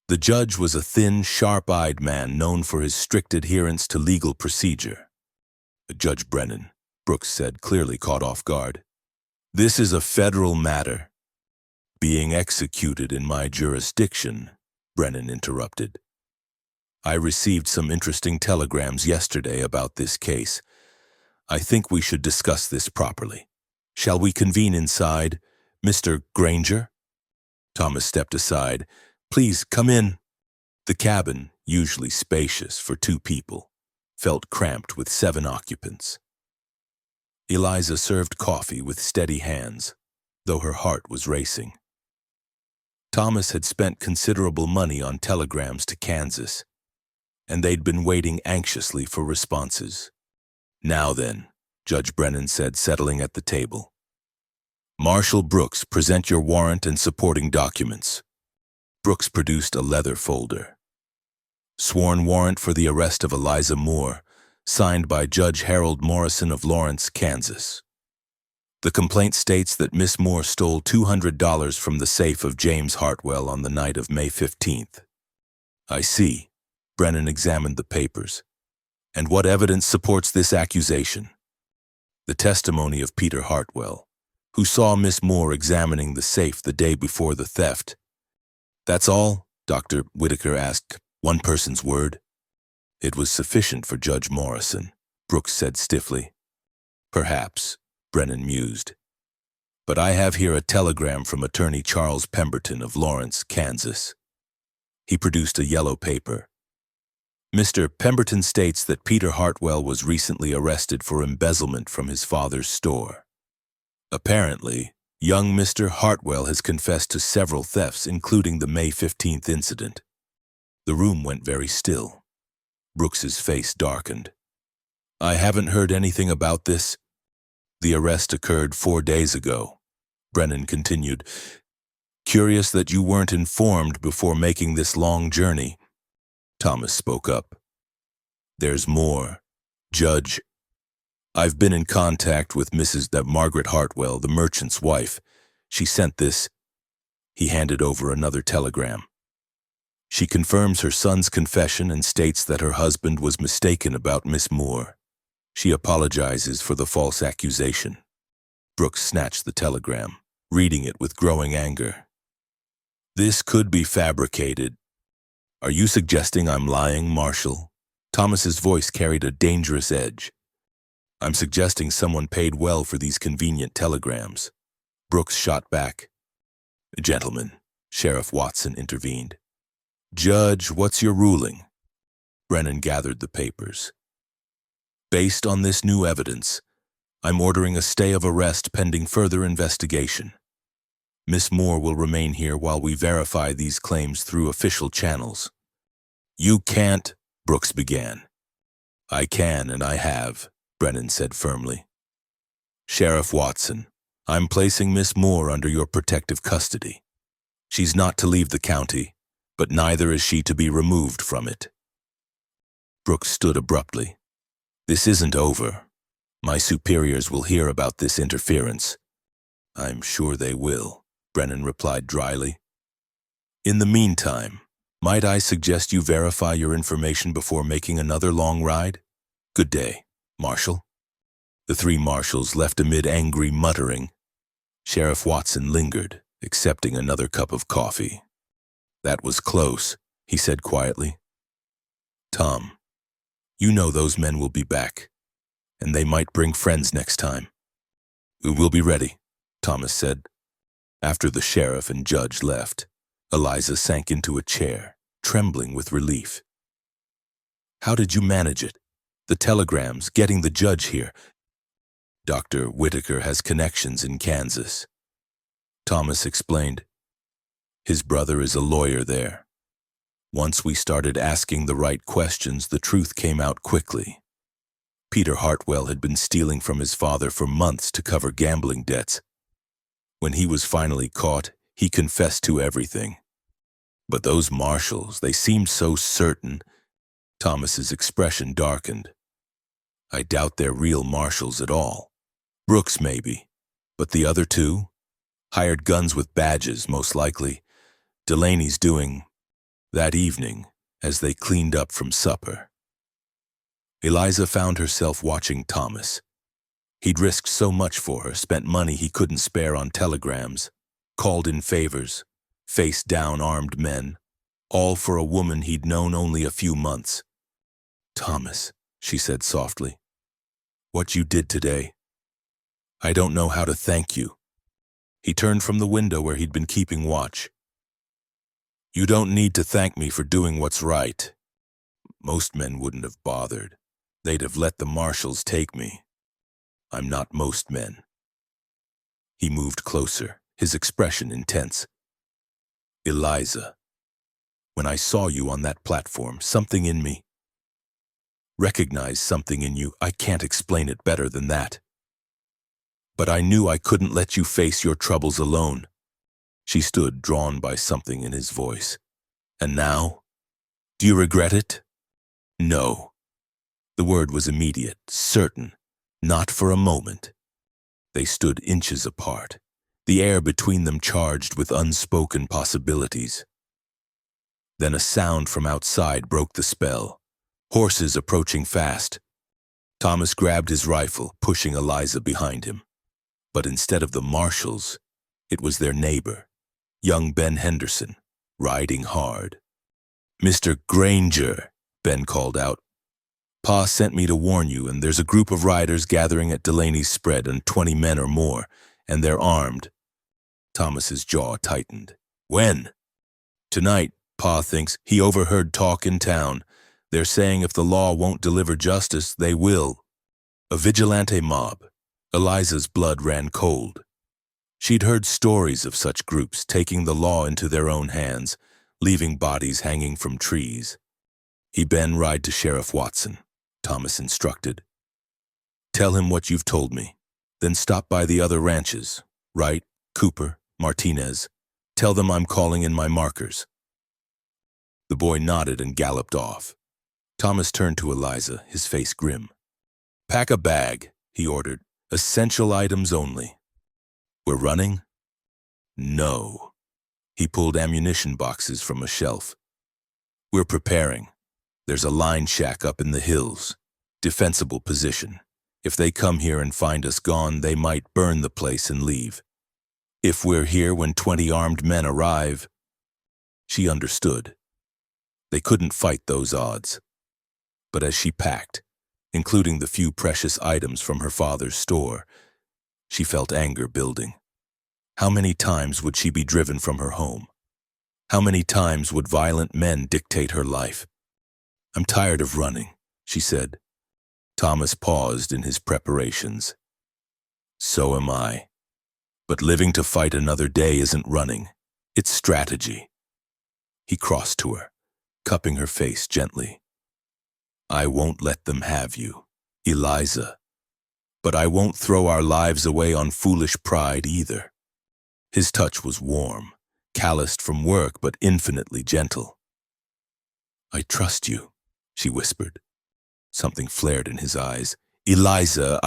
The judge was a thin, sharp-eyed man known for his strict adherence to legal procedure. "Judge Brennan," Brooks said, clearly caught off guard, "this is a federal matter." "Being executed in my jurisdiction," Brennan interrupted. "I received some interesting telegrams yesterday about this case. I think we should discuss this properly. Shall we convene inside? Mr. Granger?" Thomas stepped aside. "Please, come in." The cabin, usually spacious for 2 people, felt cramped with 7 occupants. Eliza served coffee with steady hands, though her heart was racing. Thomas had spent considerable money on telegrams to Kansas, and they'd been waiting anxiously for responses. "Now then," Judge Brennan said, settling at the table. "Marshal Brooks, present your warrant and supporting documents." Brooks produced a leather folder. "Sworn warrant for the arrest of Eliza Moore, signed by Judge Harold Morrison of Lawrence, Kansas. The complaint states that Miss Moore stole $200 from the safe of James Hartwell on the night of May 15th. "I see." Brennan examined the papers. "And what evidence supports this accusation?" "The testimony of Peter Hartwell, who saw Miss Moore examining the safe the day before the theft." "That's all?" Dr. Whitaker asked. "One person's word?" "It was sufficient for Judge Morrison," Brooks said stiffly. "Perhaps," Brennan mused. "But I have here a telegram from Attorney Charles Pemberton of Lawrence, Kansas." He produced a yellow paper. "Mr. Pemberton states that Peter Hartwell was recently arrested for embezzlement from his father's store. Apparently, young Mr. Hartwell has confessed to several thefts, including the May 15th incident." The room went very still. Brooks's face darkened. "I haven't heard anything about this." "The arrest occurred 4 days ago," Brennan continued. "Curious that you weren't informed before making this long journey." Thomas spoke up. "There's more, Judge. I've been in contact with Mrs. Margaret Hartwell, the merchant's wife. She sent this." He handed over another telegram. "She confirms her son's confession and states that her husband was mistaken about Miss Moore. She apologizes for the false accusation." Brooks snatched the telegram, reading it with growing anger. "This could be fabricated. Are you suggesting I'm lying, Marshal?" Thomas's voice carried a dangerous edge. "I'm suggesting someone paid well for these convenient telegrams." Brooks shot back. "Gentlemen," Sheriff Watson intervened. "Judge, what's your ruling?" Brennan gathered the papers. "Based on this new evidence, I'm ordering a stay of arrest pending further investigation. Miss Moore will remain here while we verify these claims through official channels." "You can't," Brooks began. "I can and I have," Brennan said firmly. "Sheriff Watson, I'm placing Miss Moore under your protective custody. She's not to leave the county, but neither is she to be removed from it. Brooks stood abruptly. This isn't over. My superiors will hear about this interference. I'm sure they will, Brennan replied dryly. In the meantime, might I suggest you verify your information before making another long ride? Good day, Marshal. The three marshals left amid angry muttering. Sheriff Watson lingered, accepting another cup of coffee. That was close, he said quietly. Tom, you know those men will be back, and they might bring friends next time. We'll be ready, Thomas said. After the sheriff and judge left, Eliza sank into a chair, trembling with relief. How did you manage it? The telegrams, getting the judge here. Dr. Whitaker has connections in Kansas. Thomas explained. His brother is a lawyer there. Once we started asking the right questions, the truth came out quickly. Peter Hartwell had been stealing from his father for months to cover gambling debts. When he was finally caught, he confessed to everything. But those marshals, they seemed so certain. Thomas's expression darkened. I doubt they're real marshals at all. Brooks maybe, but the other two? Hired guns with badges, most likely. Delaney's doing that evening as they cleaned up from supper. Eliza found herself watching Thomas. He'd risked so much for her, spent money he couldn't spare on telegrams, called in favors, faced down armed men, all for a woman he'd known only a few months. Thomas, she said softly, what you did today, I don't know how to thank you. He turned from the window where he'd been keeping watch. You don't need to thank me for doing what's right. Most men wouldn't have bothered. They'd have let the marshals take me. I'm not most men. He moved closer, his expression intense. Eliza, when I saw you on that platform, something in me recognized something in you. I can't explain it better than that. But I knew I couldn't let you face your troubles alone. She stood, drawn by something in his voice. And now? Do you regret it? No. The word was immediate, certain, not for a moment. They stood inches apart, the air between them charged with unspoken possibilities. Then a sound from outside broke the spell. Horses approaching fast. Thomas grabbed his rifle, pushing Eliza behind him. But instead of the marshals, it was their neighbor, young Ben Henderson, riding hard. Mr. Granger, Ben called out. Pa sent me to warn you, and there's a group of riders gathering at Delaney's spread, and 20 men or more, and they're armed. Thomas's jaw tightened. When? Tonight, Pa thinks. He overheard talk in town. They're saying if the law won't deliver justice, they will. A vigilante mob. Eliza's blood ran cold. She'd heard stories of such groups taking the law into their own hands, leaving bodies hanging from trees. Ben, ride to Sheriff Watson, Thomas instructed. Tell him what you've told me. Then stop by the other ranches, Wright, Cooper, Martinez. Tell them I'm calling in my markers. The boy nodded and galloped off. Thomas turned to Eliza, his face grim. Pack a bag, he ordered. Essential items only. We're running? No. He pulled ammunition boxes from a shelf. We're preparing. There's a line shack up in the hills. Defensible position. If they come here and find us gone, they might burn the place and leave. If we're here when 20 armed men arrive, she understood. They couldn't fight those odds. But as she packed, including the few precious items from her father's store, she felt anger building. How many times would she be driven from her home? How many times would violent men dictate her life? I'm tired of running, she said. Thomas paused in his preparations. So am I. But living to fight another day isn't running. It's strategy. He crossed to her, cupping her face gently. I won't let them have you, Eliza. But I won't throw our lives away on foolish pride either. His touch was warm, calloused from work but infinitely gentle. "I trust you," she whispered. Something flared in his eyes. "Eliza,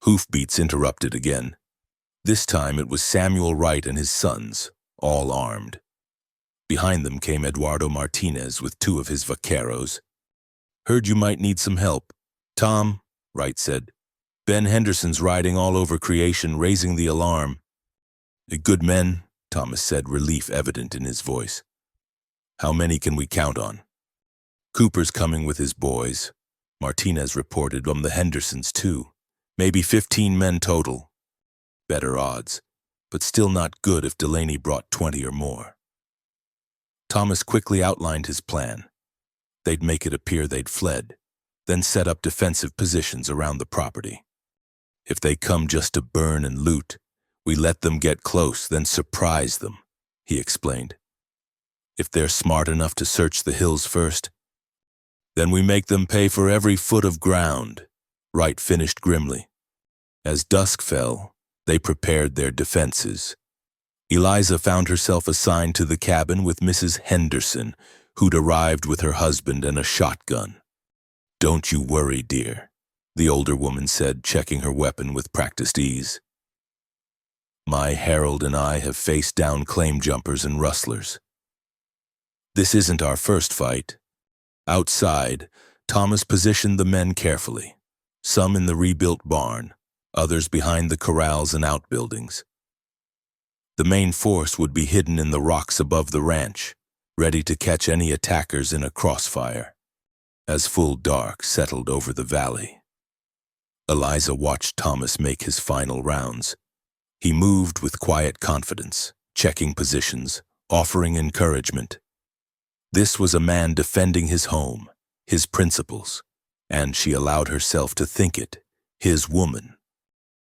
Hoofbeats interrupted again. This time it was Samuel Wright and his sons, all armed. Behind them came Eduardo Martinez with 2 of his vaqueros. "Heard you might need some help. Tom," Wright said. "Ben Henderson's riding all over creation, raising the alarm." "Good men," Thomas said, relief evident in his voice. "How many can we count on?" "Cooper's coming with his boys," Martinez reported, "from the Hendersons too. Maybe 15 men total. Better odds, but still not good if Delaney brought 20 or more." Thomas quickly outlined his plan. They'd make it appear they'd fled, then set up defensive positions around the property. "If they come just to burn and loot, we let them get close, then surprise them," he explained. "If they're smart enough to search the hills first, then we make them pay for every foot of ground," Wright finished grimly. As dusk fell, they prepared their defenses. Eliza found herself assigned to the cabin with Mrs. Henderson, who'd arrived with her husband and a shotgun. "Don't you worry, dear," the older woman said, checking her weapon with practiced ease. "My Harold and I have faced down claim jumpers and rustlers. This isn't our first fight." Outside, Thomas positioned the men carefully, some in the rebuilt barn, others behind the corrals and outbuildings. The main force would be hidden in the rocks above the ranch, ready to catch any attackers in a crossfire, as full dark settled over the valley. Eliza watched Thomas make his final rounds. He moved with quiet confidence, checking positions, offering encouragement. This was a man defending his home, his principles, and she allowed herself to think it, his woman.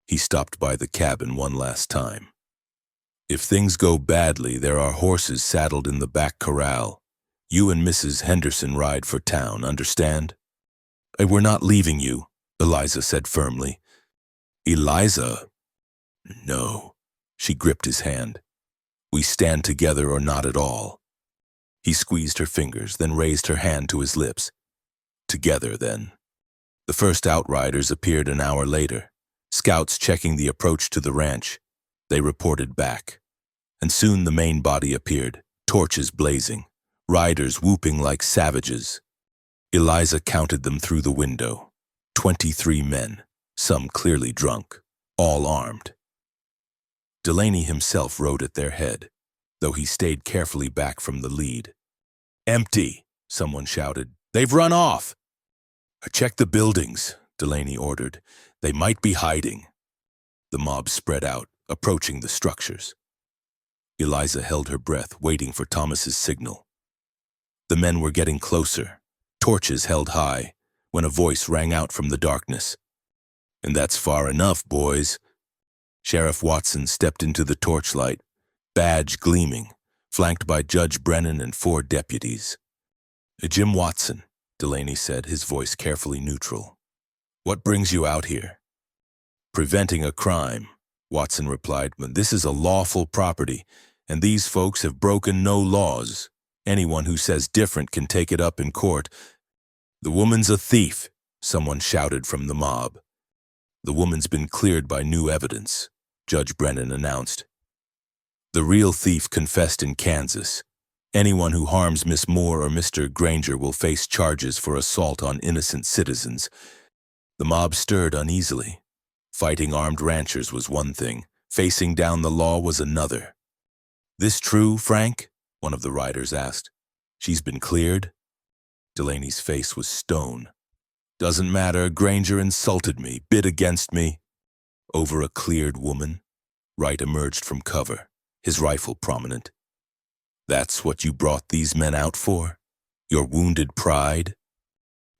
He stopped by the cabin one last time. "If things go badly, there are horses saddled in the back corral. You and Mrs. Henderson ride for town, understand?" "We're not leaving you," Eliza said firmly. "Eliza?" "No." She gripped his hand. "We stand together or not at all." He squeezed her fingers, then raised her hand to his lips. "Together, then." The first outriders appeared an hour later, scouts checking the approach to the ranch. They reported back. And soon the main body appeared, torches blazing, riders whooping like savages. Eliza counted them through the window. 23 men, some clearly drunk, all armed. Delaney himself rode at their head, though he stayed carefully back from the lead. "Empty," someone shouted. "They've run off." "Check the buildings," Delaney ordered. "They might be hiding." The mob spread out, approaching the structures. Eliza held her breath, waiting for Thomas's signal. The men were getting closer, torches held high, when a voice rang out from the darkness. "And that's far enough, boys." Sheriff Watson stepped into the torchlight, badge gleaming, flanked by Judge Brennan and 4 deputies. "Jim Watson," Delaney said, his voice carefully neutral. "What brings you out here?" "Preventing a crime," Watson replied. "But this is a lawful property, and these folks have broken no laws. Anyone who says different can take it up in court." "The woman's a thief," someone shouted from the mob. "The woman's been cleared by new evidence," Judge Brennan announced. "The real thief confessed in Kansas. Anyone who harms Miss Moore or Mr. Granger will face charges for assault on innocent citizens." The mob stirred uneasily. Fighting armed ranchers was one thing. Facing down the law was another. "This true, Frank?" one of the riders asked. "She's been cleared?" Delaney's face was stone. "Doesn't matter. Granger insulted me, bid against me." "Over a cleared woman?" Wright emerged from cover, his rifle prominent. "That's what you brought these men out for? Your wounded pride?"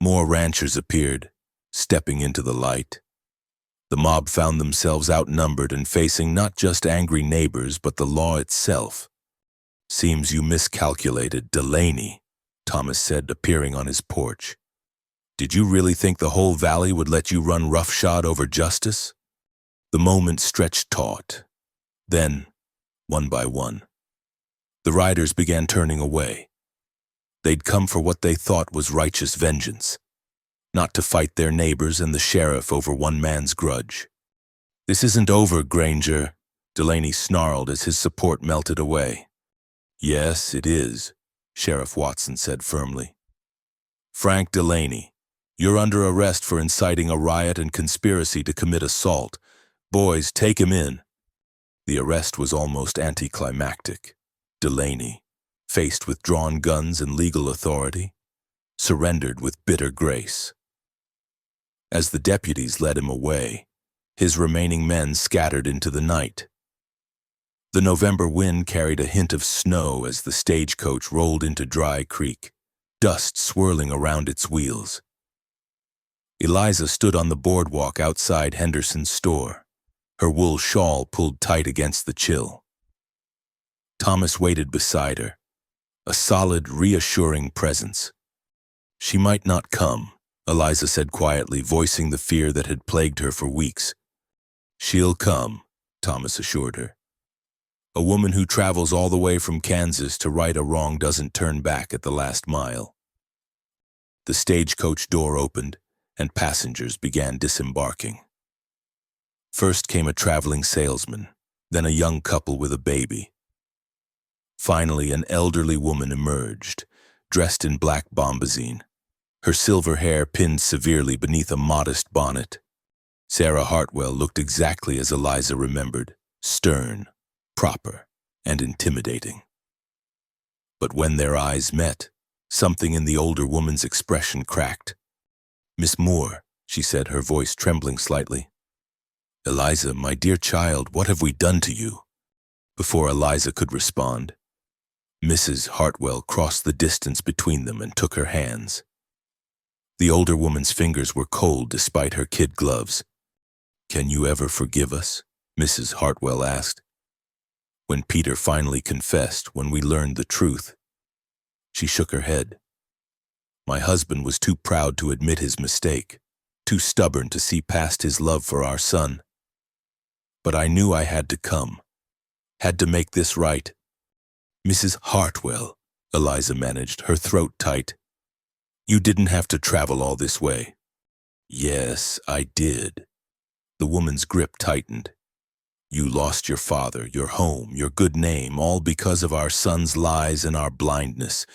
More ranchers appeared, stepping into the light. The mob found themselves outnumbered and facing not just angry neighbors, but the law itself. "Seems you miscalculated, Delaney," Thomas said, appearing on his porch. "Did you really think the whole valley would let you run roughshod over justice?" The moment stretched taut. Then, one by one, The riders began turning away. They'd come for what they thought was righteous vengeance, not to fight their neighbors and the sheriff over one man's grudge. "This isn't over, Granger," Delaney snarled as his support melted away. "Yes, it is," Sheriff Watson said firmly. "Frank Delaney, you're under arrest for inciting a riot and conspiracy to commit assault. Boys, take him in." The arrest was almost anticlimactic. Delaney, faced with drawn guns and legal authority, surrendered with bitter grace. As the deputies led him away, his remaining men scattered into the night. The November wind carried a hint of snow as the stagecoach rolled into Dry Creek, dust swirling around its wheels. Eliza stood on the boardwalk outside Henderson's store, her wool shawl pulled tight against the chill. Thomas waited beside her, a solid, reassuring presence. "She might not come," Eliza said quietly, voicing the fear that had plagued her for weeks. "She'll come," Thomas assured her. "A woman who travels all the way from Kansas to right a wrong doesn't turn back at the last mile." The stagecoach door opened, and passengers began disembarking. First came a traveling salesman, then a young couple with a baby. Finally, an elderly woman emerged, dressed in black bombazine, her silver hair pinned severely beneath a modest bonnet. Sarah Hartwell looked exactly as Eliza remembered, stern, proper, and intimidating. But when their eyes met, something in the older woman's expression cracked. "Miss Moore," she said, her voice trembling slightly. "Eliza, my dear child, what have we done to you?" Before Eliza could respond, Mrs. Hartwell crossed the distance between them and took her hands. The older woman's fingers were cold despite her kid gloves. "Can you ever forgive us?" Mrs. Hartwell asked. "When Peter finally confessed, when we learned the truth." She shook her head. "My husband was too proud to admit his mistake, too stubborn to see past his love for our son. But I knew I had to come, had to make this right." "Mrs. Hartwell," Eliza managed, her throat tight. "You didn't have to travel all this way." "Yes, I did." The woman's grip tightened. "You lost your father, your home, your good name, all because of our son's lies and our blindness.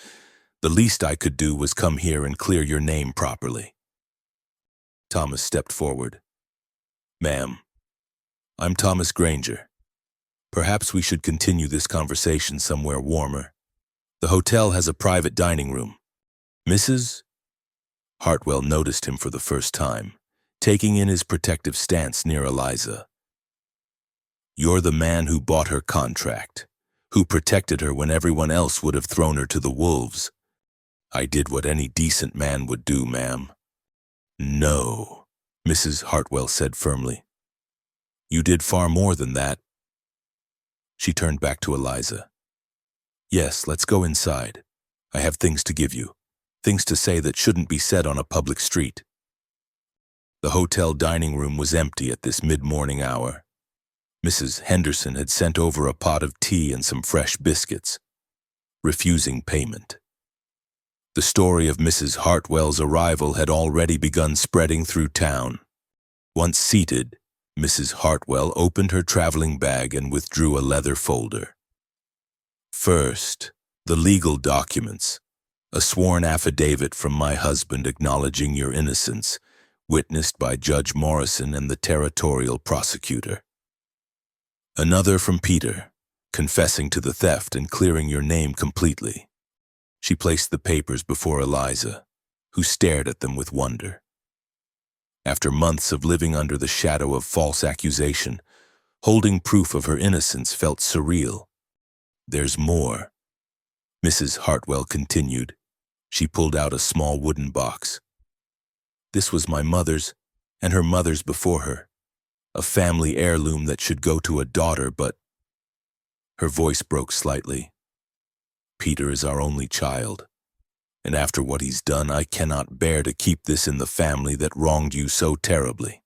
The least I could do was come here and clear your name properly." Thomas stepped forward. "Ma'am, I'm Thomas Granger. Perhaps we should continue this conversation somewhere warmer. The hotel has a private dining room. Mrs.?" Hartwell noticed him for the first time, taking in his protective stance near Eliza. "You're the man who bought her contract, who protected her when everyone else would have thrown her to the wolves." "I did what any decent man would do, ma'am." "No," Mrs. Hartwell said firmly. "You did far more than that." She turned back to Eliza. "Yes, let's go inside. I have things to give you, things to say that shouldn't be said on a public street." The hotel dining room was empty at this mid-morning hour. Mrs. Henderson had sent over a pot of tea and some fresh biscuits, refusing payment. The story of Mrs. Hartwell's arrival had already begun spreading through town. Once seated, Mrs. Hartwell opened her traveling bag and withdrew a leather folder. First, the legal documents, a sworn affidavit from my husband acknowledging your innocence, witnessed by Judge Morrison and the territorial prosecutor. Another from Peter, confessing to the theft and clearing your name completely. She placed the papers before Eliza, who stared at them with wonder. After months of living under the shadow of false accusation, holding proof of her innocence felt surreal. "There's more," Mrs. Hartwell continued. She pulled out a small wooden box. "This was my mother's, and her mother's before her. A family heirloom that should go to a daughter, but—" Her voice broke slightly. "Peter is our only child. And after what he's done, I cannot bear to keep this in the family that wronged you so terribly."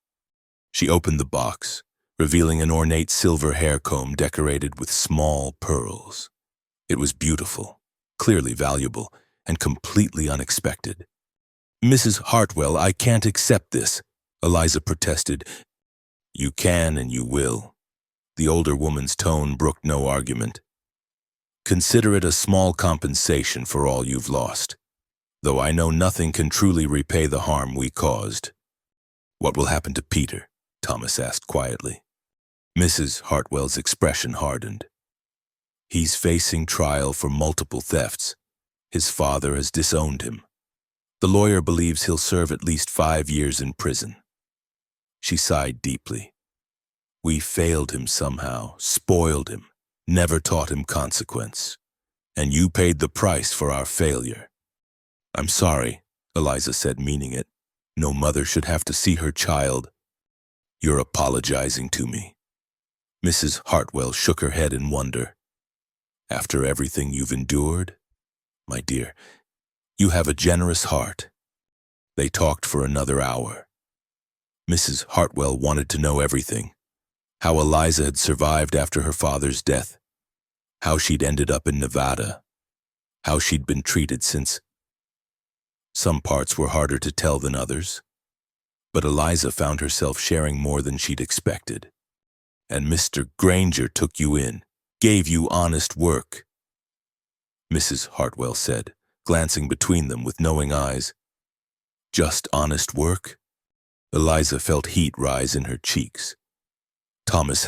She opened the box, revealing an ornate silver hair comb decorated with small pearls. It was beautiful, clearly valuable, and completely unexpected. Mrs. Hartwell, I can't accept this, Eliza protested. You can and you will. The older woman's tone brooked no argument. Consider it a small compensation for all you've lost, though I know nothing can truly repay the harm we caused. What will happen to Peter? Thomas asked quietly. Mrs. Hartwell's expression hardened. He's facing trial for multiple thefts. His father has disowned him. The lawyer believes he'll serve at least 5 years in prison. She sighed deeply. We failed him somehow, spoiled him, never taught him consequence. And you paid the price for our failure. I'm sorry, Eliza said, meaning it. No mother should have to see her child. You're apologizing to me. Mrs. Hartwell shook her head in wonder. After everything you've endured? My dear, you have a generous heart. They talked for another hour. Mrs. Hartwell wanted to know everything. How Eliza had survived after her father's death. How she'd ended up in Nevada. How she'd been treated since. Some parts were harder to tell than others. But Eliza found herself sharing more than she'd expected. And Mr. Granger took you in, gave you honest work. Mrs. Hartwell said, glancing between them with knowing eyes. Just honest work? Eliza felt heat rise in her cheeks. Thomas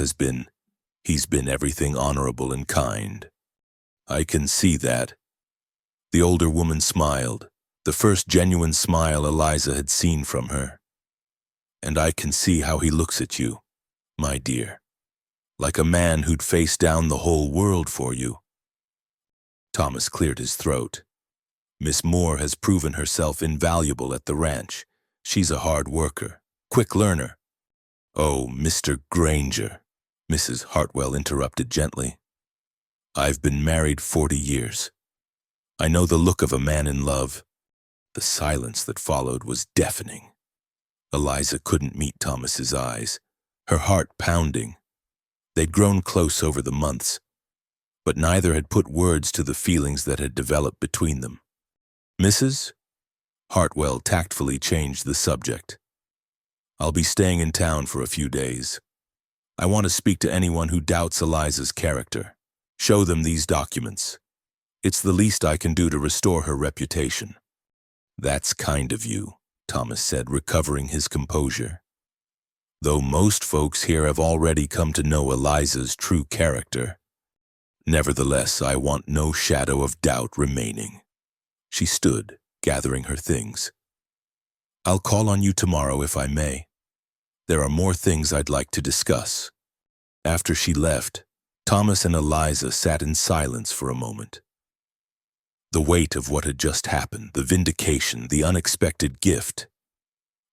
he's been everything honorable and kind. I can see that. The older woman smiled, the first genuine smile Eliza had seen from her. And I can see how he looks at you, my dear, like a man who'd face down the whole world for you. Thomas cleared his throat. Miss Moore has proven herself invaluable at the ranch. She's a hard worker, quick learner. Oh, Mr. Granger, Mrs. Hartwell interrupted gently. I've been married 40 years. I know the look of a man in love. The silence that followed was deafening. Eliza couldn't meet Thomas's eyes, her heart pounding. They'd grown close over the months, but neither had put words to the feelings that had developed between them. Mrs. Hartwell tactfully changed the subject. I'll be staying in town for a few days. I want to speak to anyone who doubts Eliza's character. Show them these documents. It's the least I can do to restore her reputation. That's kind of you, Thomas said, recovering his composure. Though most folks here have already come to know Eliza's true character, nevertheless, I want no shadow of doubt remaining. She stood, gathering her things. I'll call on you tomorrow if I may. There are more things I'd like to discuss. After she left, Thomas and Eliza sat in silence for a moment. The weight of what had just happened, the vindication, the unexpected gift.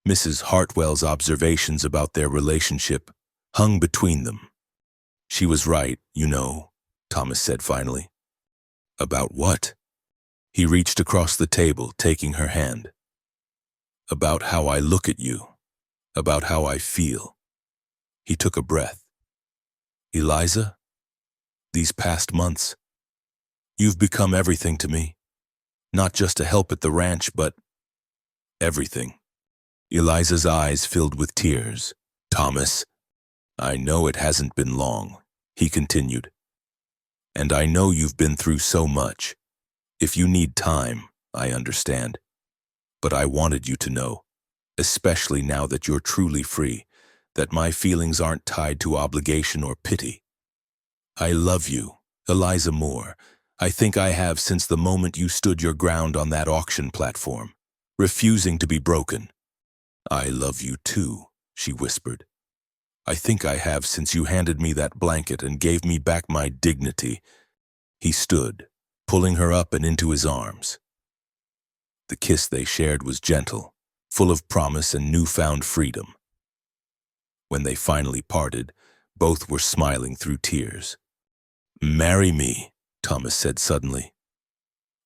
Mrs. Hartwell's observations about their relationship hung between them. She was right, you know, Thomas said finally. About what? He reached across the table, taking her hand. About how I look at you. About how I feel. He took a breath. Eliza, these past months, you've become everything to me. Not just a help at the ranch, but everything. Eliza's eyes filled with tears. Thomas, I know it hasn't been long, he continued. And I know you've been through so much. If you need time, I understand. But I wanted you to know, especially now that you're truly free, that my feelings aren't tied to obligation or pity. I love you, Eliza Moore. I think I have since the moment you stood your ground on that auction platform, refusing to be broken. I love you too, she whispered. I think I have since you handed me that blanket and gave me back my dignity. He stood, pulling her up and into his arms. The kiss they shared was gentle, full of promise and newfound freedom. When they finally parted, both were smiling through tears. Marry me, Thomas said suddenly.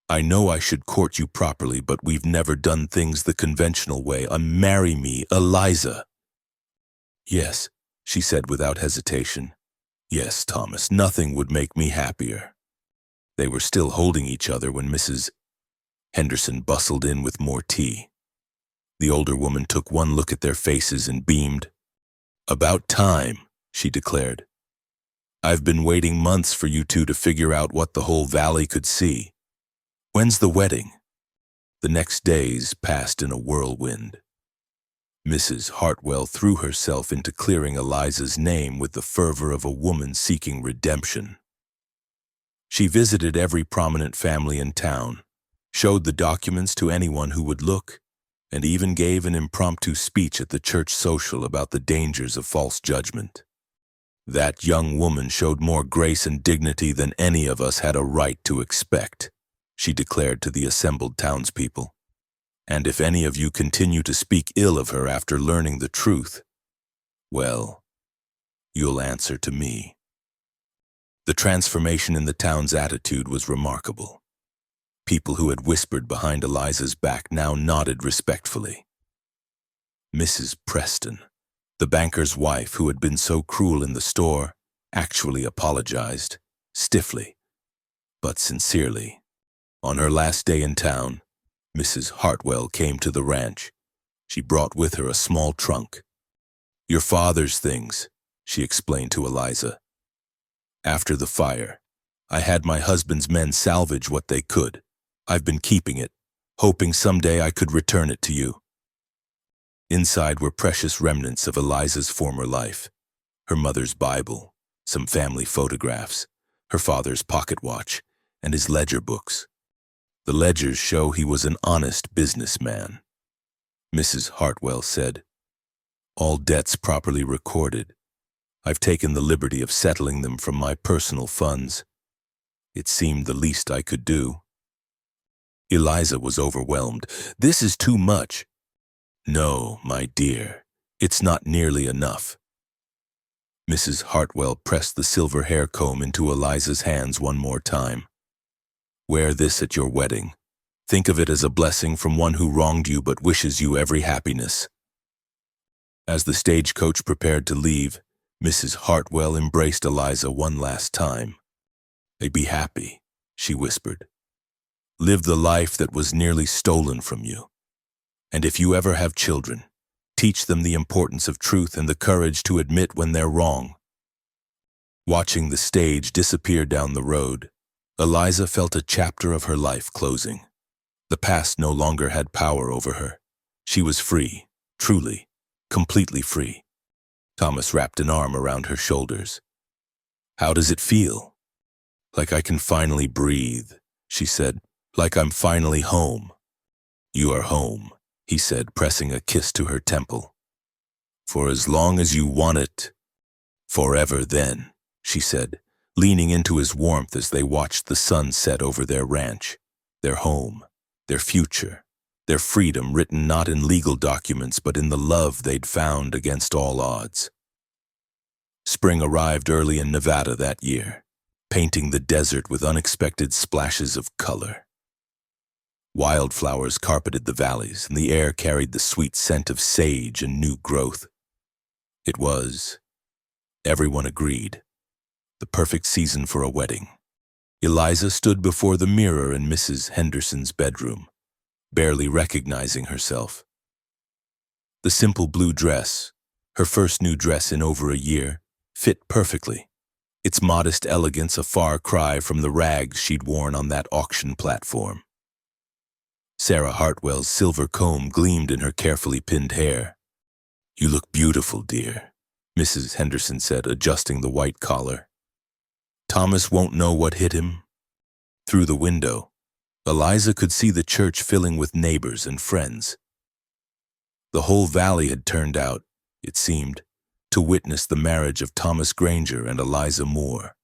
I know I should court you properly, but we've never done things the conventional way. Marry me, Eliza. Yes, she said without hesitation. Yes, Thomas, nothing would make me happier. They were still holding each other when Mrs. Henderson bustled in with more tea. The older woman took one look at their faces and beamed. "About time," she declared. "I've been waiting months for you two to figure out what the whole valley could see. When's the wedding?" The next days passed in a whirlwind. Mrs. Hartwell threw herself into clearing Eliza's name with the fervor of a woman seeking redemption. She visited every prominent family in town, showed the documents to anyone who would look, and even gave an impromptu speech at the church social about the dangers of false judgment. That young woman showed more grace and dignity than any of us had a right to expect, she declared to the assembled townspeople. "And if any of you continue to speak ill of her after learning the truth, well, you'll answer to me." The transformation in the town's attitude was remarkable. People who had whispered behind Eliza's back now nodded respectfully. Mrs. Preston, the banker's wife who had been so cruel in the store, actually apologized, stiffly, but sincerely. On her last day in town, Mrs. Hartwell came to the ranch. She brought with her a small trunk. "Your father's things," she explained to Eliza. "After the fire, I had my husband's men salvage what they could. I've been keeping it, hoping someday I could return it to you." Inside were precious remnants of Eliza's former life: her mother's Bible, some family photographs, her father's pocket watch, and his ledger books. The ledgers show he was an honest businessman. Mrs. Hartwell said, "All debts properly recorded. I've taken the liberty of settling them from my personal funds. It seemed the least I could do." Eliza was overwhelmed. "This is too much." "No, my dear, it's not nearly enough." Mrs. Hartwell pressed the silver hair comb into Eliza's hands one more time. "Wear this at your wedding. Think of it as a blessing from one who wronged you but wishes you every happiness." As the stagecoach prepared to leave, Mrs. Hartwell embraced Eliza one last time. "Be happy," she whispered. "Live the life that was nearly stolen from you. And if you ever have children, teach them the importance of truth and the courage to admit when they're wrong." Watching the stage disappear down the road, Eliza felt a chapter of her life closing. The past no longer had power over her. She was free, truly, completely free. Thomas wrapped an arm around her shoulders. "How does it feel?" "Like I can finally breathe," she said. "Like I'm finally home." "You are home," he said, pressing a kiss to her temple. "For as long as you want it. Forever then," she said, leaning into his warmth as they watched the sun set over their ranch, their home, their future, their freedom written not in legal documents but in the love they'd found against all odds. Spring arrived early in Nevada that year, painting the desert with unexpected splashes of color. Wildflowers carpeted the valleys, and the air carried the sweet scent of sage and new growth. It was, everyone agreed, the perfect season for a wedding. Eliza stood before the mirror in Mrs. Henderson's bedroom, barely recognizing herself. The simple blue dress, her first new dress in over a year, fit perfectly, its modest elegance a far cry from the rags she'd worn on that auction platform. Sarah Hartwell's silver comb gleamed in her carefully pinned hair. "You look beautiful, dear," Mrs. Henderson said, adjusting the white collar. "Thomas won't know what hit him." Through the window, Eliza could see the church filling with neighbors and friends. The whole valley had turned out, it seemed, to witness the marriage of Thomas Granger and Eliza Moore.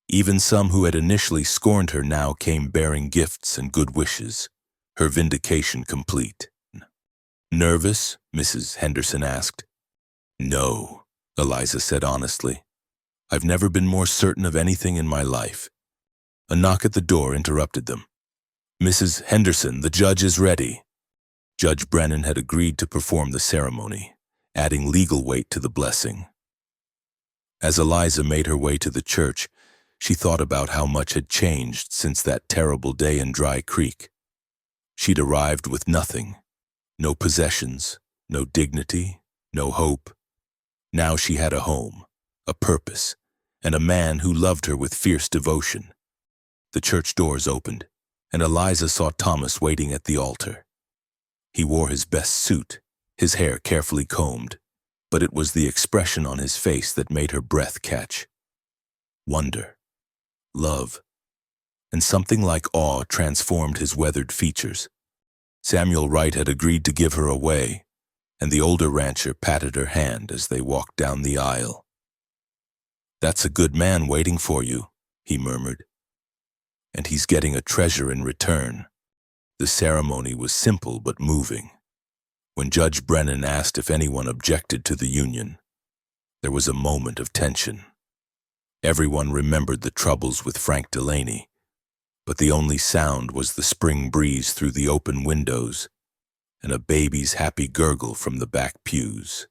Even some who had initially scorned her now came bearing gifts and good wishes, her vindication complete. "Nervous?" Mrs. Henderson asked. "No," Eliza said honestly. "I've never been more certain of anything in my life." A knock at the door interrupted them. "Mrs. Henderson, the judge is ready." Judge Brennan had agreed to perform the ceremony, adding legal weight to the blessing. As Eliza made her way to the church, She thought about how much had changed since that terrible day in Dry Creek. She'd arrived with nothing, no possessions, no dignity, no hope. Now she had a home, a purpose, and a man who loved her with fierce devotion. The church doors opened, and Eliza saw Thomas waiting at the altar. He wore his best suit, his hair carefully combed, but it was the expression on his face that made her breath catch. Wonder, love, and something like awe transformed his weathered features. Samuel Wright had agreed to give her away, and the older rancher patted her hand as they walked down the aisle. "That's a good man waiting for you," he murmured. "And he's getting a treasure in return." The ceremony was simple but moving. When Judge Brennan asked if anyone objected to the union, there was a moment of tension. Everyone remembered the troubles with Frank Delaney, but the only sound was the spring breeze through the open windows and a baby's happy gurgle from the back pews.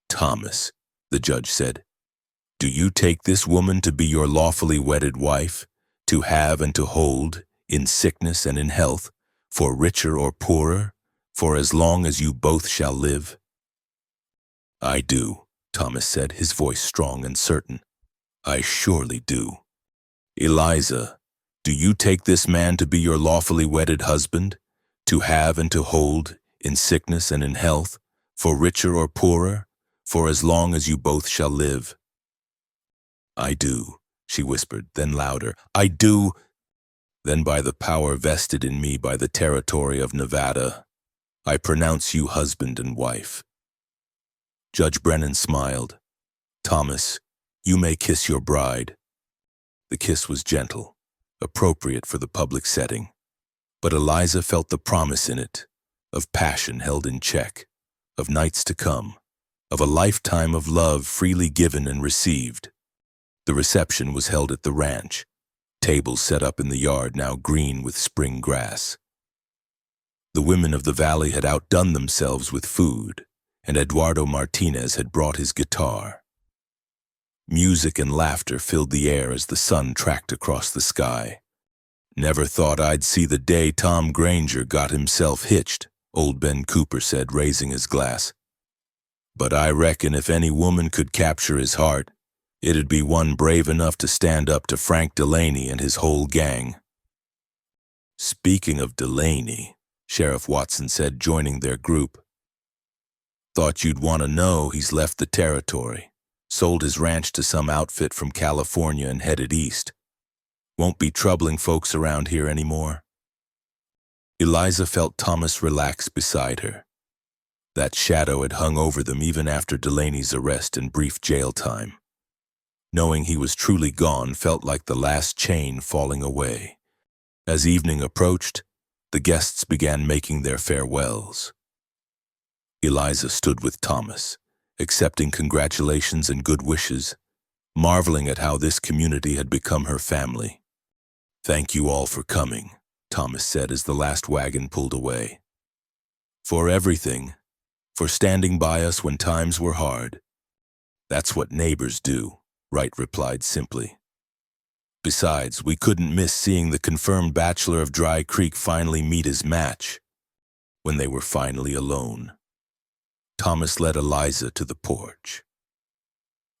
"Thomas," the judge said, "do you take this woman to be your lawfully wedded wife, to have and to hold, in sickness and in health, for richer or poorer, for as long as you both shall live?" "I do," Thomas said, his voice strong and certain. "I surely do. Eliza, do you take this man to be your lawfully wedded husband, to have and to hold, in sickness and in health, for richer or poorer, for as long as you both shall live?" "I do," she whispered, then louder, "I do." "Then by the power vested in me by the territory of Nevada, I pronounce you husband and wife." Judge Brennan smiled. "Thomas, you may kiss your bride." The kiss was gentle, appropriate for the public setting, but Eliza felt the promise in it, of passion held in check, of nights to come, of a lifetime of love freely given and received. The reception was held at the ranch, tables set up in the yard now green with spring grass. The women of the valley had outdone themselves with food, and Eduardo Martinez had brought his guitar. Music and laughter filled the air as the sun tracked across the sky. "Never thought I'd see the day Tom Granger got himself hitched," old Ben Cooper said, raising his glass. "But I reckon if any woman could capture his heart, it'd be one brave enough to stand up to Frank Delaney and his whole gang." "Speaking of Delaney," Sheriff Watson said, joining their group, "thought you'd want to know he's left the territory, sold his ranch to some outfit from California and headed east. Won't be troubling folks around here anymore." Eliza felt Thomas relax beside her. That shadow had hung over them even after Delaney's arrest and brief jail time. Knowing he was truly gone felt like the last chain falling away. As evening approached, the guests began making their farewells. Eliza stood with Thomas, accepting congratulations and good wishes, marveling at how this community had become her family. "Thank you all for coming," Thomas said as the last wagon pulled away. "For everything, for standing by us when times were hard. That's what neighbors do," Wright replied simply. "Besides, we couldn't miss seeing the confirmed bachelor of Dry Creek finally meet his match." When they were finally alone, Thomas led Eliza to the porch.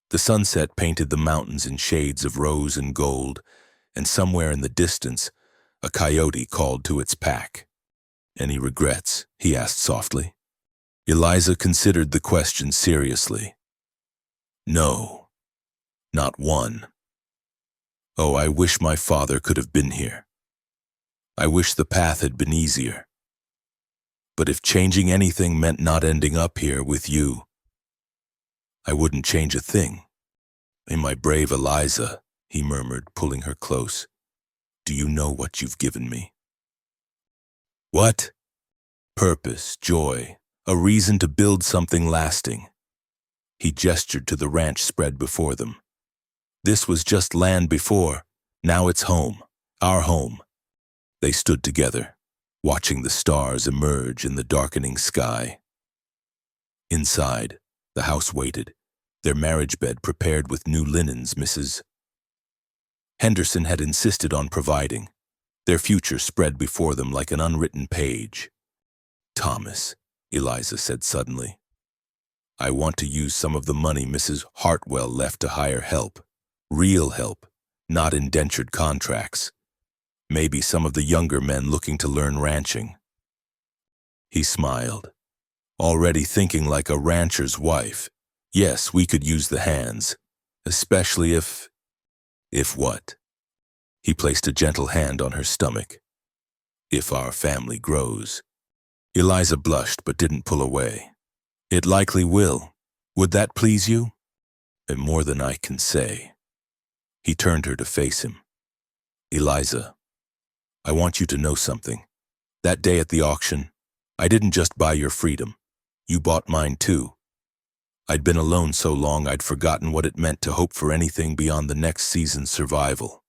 The sunset painted the mountains in shades of rose and gold, and somewhere in the distance, a coyote called to its pack. "Any regrets?" he asked softly. Eliza considered the question seriously. "No, not one. Oh, I wish my father could have been here. I wish the path had been easier. But if changing anything meant not ending up here with you, I wouldn't change a thing. My brave Eliza," he murmured, pulling her close. "Do you know what you've given me?" "What?" "Purpose, joy, a reason to build something lasting." He gestured to the ranch spread before them. "This was just land before. Now it's home, our home." They stood together, watching the stars emerge in the darkening sky. Inside, the house waited, their marriage bed prepared with new linens. Mrs. Henderson had insisted on providing. Their future spread before them like an unwritten page. "Thomas," Eliza said suddenly, "I want to use some of the money Mrs. Hartwell left to hire help. Real help, not indentured contracts. Maybe some of the younger men looking to learn ranching." He smiled, already thinking like a rancher's wife. "Yes, we could use the hands, especially if..." "If what?" He placed a gentle hand on her stomach. "If our family grows." Eliza blushed but didn't pull away. "It likely will. Would that please you?" "More than I can say." He turned her to face him. "Eliza, I want you to know something. That day at the auction, I didn't just buy your freedom. You bought mine too. I'd been alone so long I'd forgotten what it meant to hope for anything beyond the next season's survival.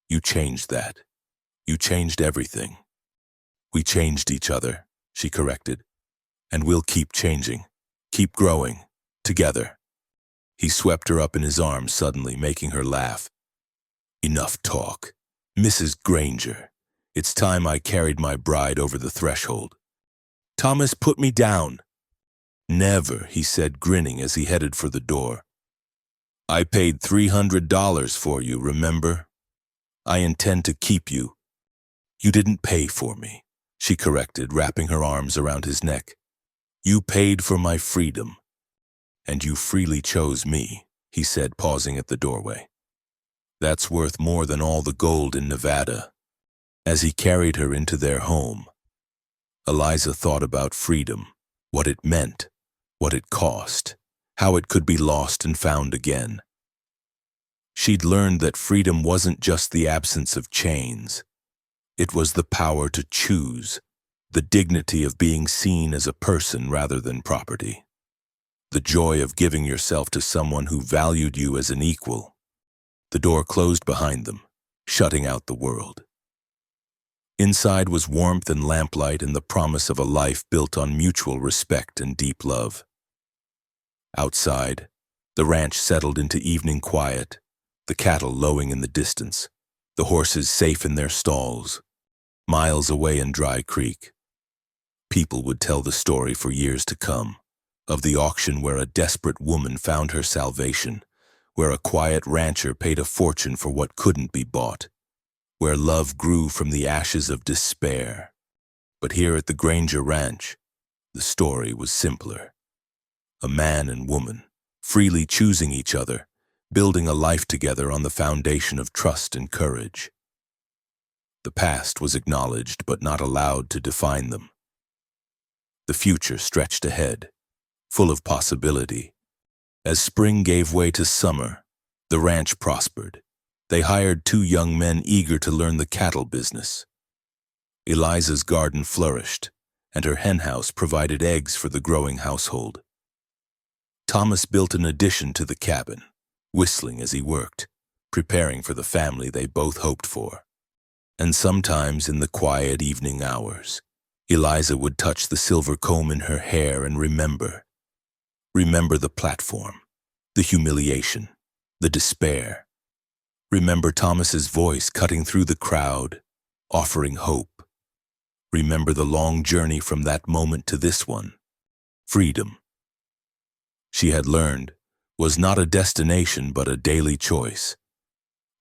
You changed that. You changed everything." "We changed each other," she corrected. "And we'll keep changing, keep growing, together." He swept her up in his arms suddenly, making her laugh. "Enough talk. Mrs. Granger, it's time I carried my bride over the threshold." "Thomas, put me down." "Never," he said, grinning as he headed for the door. "I paid $300 for you, remember? I intend to keep you." "You didn't pay for me," she corrected, wrapping her arms around his neck. "You paid for my freedom. And you freely chose me," he said, pausing at the doorway. "That's worth more than all the gold in Nevada." As he carried her into their home, Eliza thought about freedom, what it meant, what it cost, how it could be lost and found again. She'd learned that freedom wasn't just the absence of chains. It was the power to choose, the dignity of being seen as a person rather than property, the joy of giving yourself to someone who valued you as an equal. The door closed behind them, shutting out the world. Inside was warmth and lamplight and the promise of a life built on mutual respect and deep love. Outside, the ranch settled into evening quiet, the cattle lowing in the distance, the horses safe in their stalls. Miles away in Dry Creek, people would tell the story for years to come, of the auction where a desperate woman found her salvation, where a quiet rancher paid a fortune for what couldn't be bought, where love grew from the ashes of despair. But here at the Granger Ranch, the story was simpler. A man and woman, freely choosing each other, building a life together on the foundation of trust and courage. The past was acknowledged but not allowed to define them. The future stretched ahead, full of possibility. As spring gave way to summer, the ranch prospered. They hired 2 young men eager to learn the cattle business. Eliza's garden flourished, and her henhouse provided eggs for the growing household. Thomas built an addition to the cabin, whistling as he worked, preparing for the family they both hoped for. And sometimes in the quiet evening hours, Eliza would touch the silver comb in her hair and remember the platform, the humiliation, the despair. Remember Thomas's voice cutting through the crowd, offering hope. Remember the long journey from that moment to this one, freedom. She had learned was not a destination but a daily choice.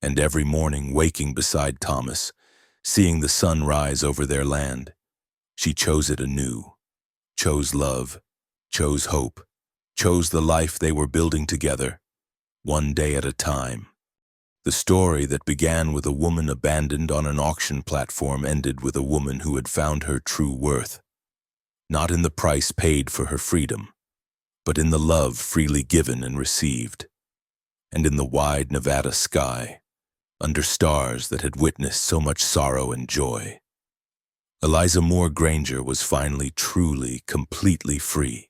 And every morning waking beside Thomas, seeing the sun rise over their land, she chose it anew, chose love, chose hope, chose the life they were building together, one day at a time. The story that began with a woman abandoned on an auction platform ended with a woman who had found her true worth, not in the price paid for her freedom, but in the love freely given and received, and in the wide Nevada sky, under stars that had witnessed so much sorrow and joy. Eliza Moore Granger was finally truly, completely free.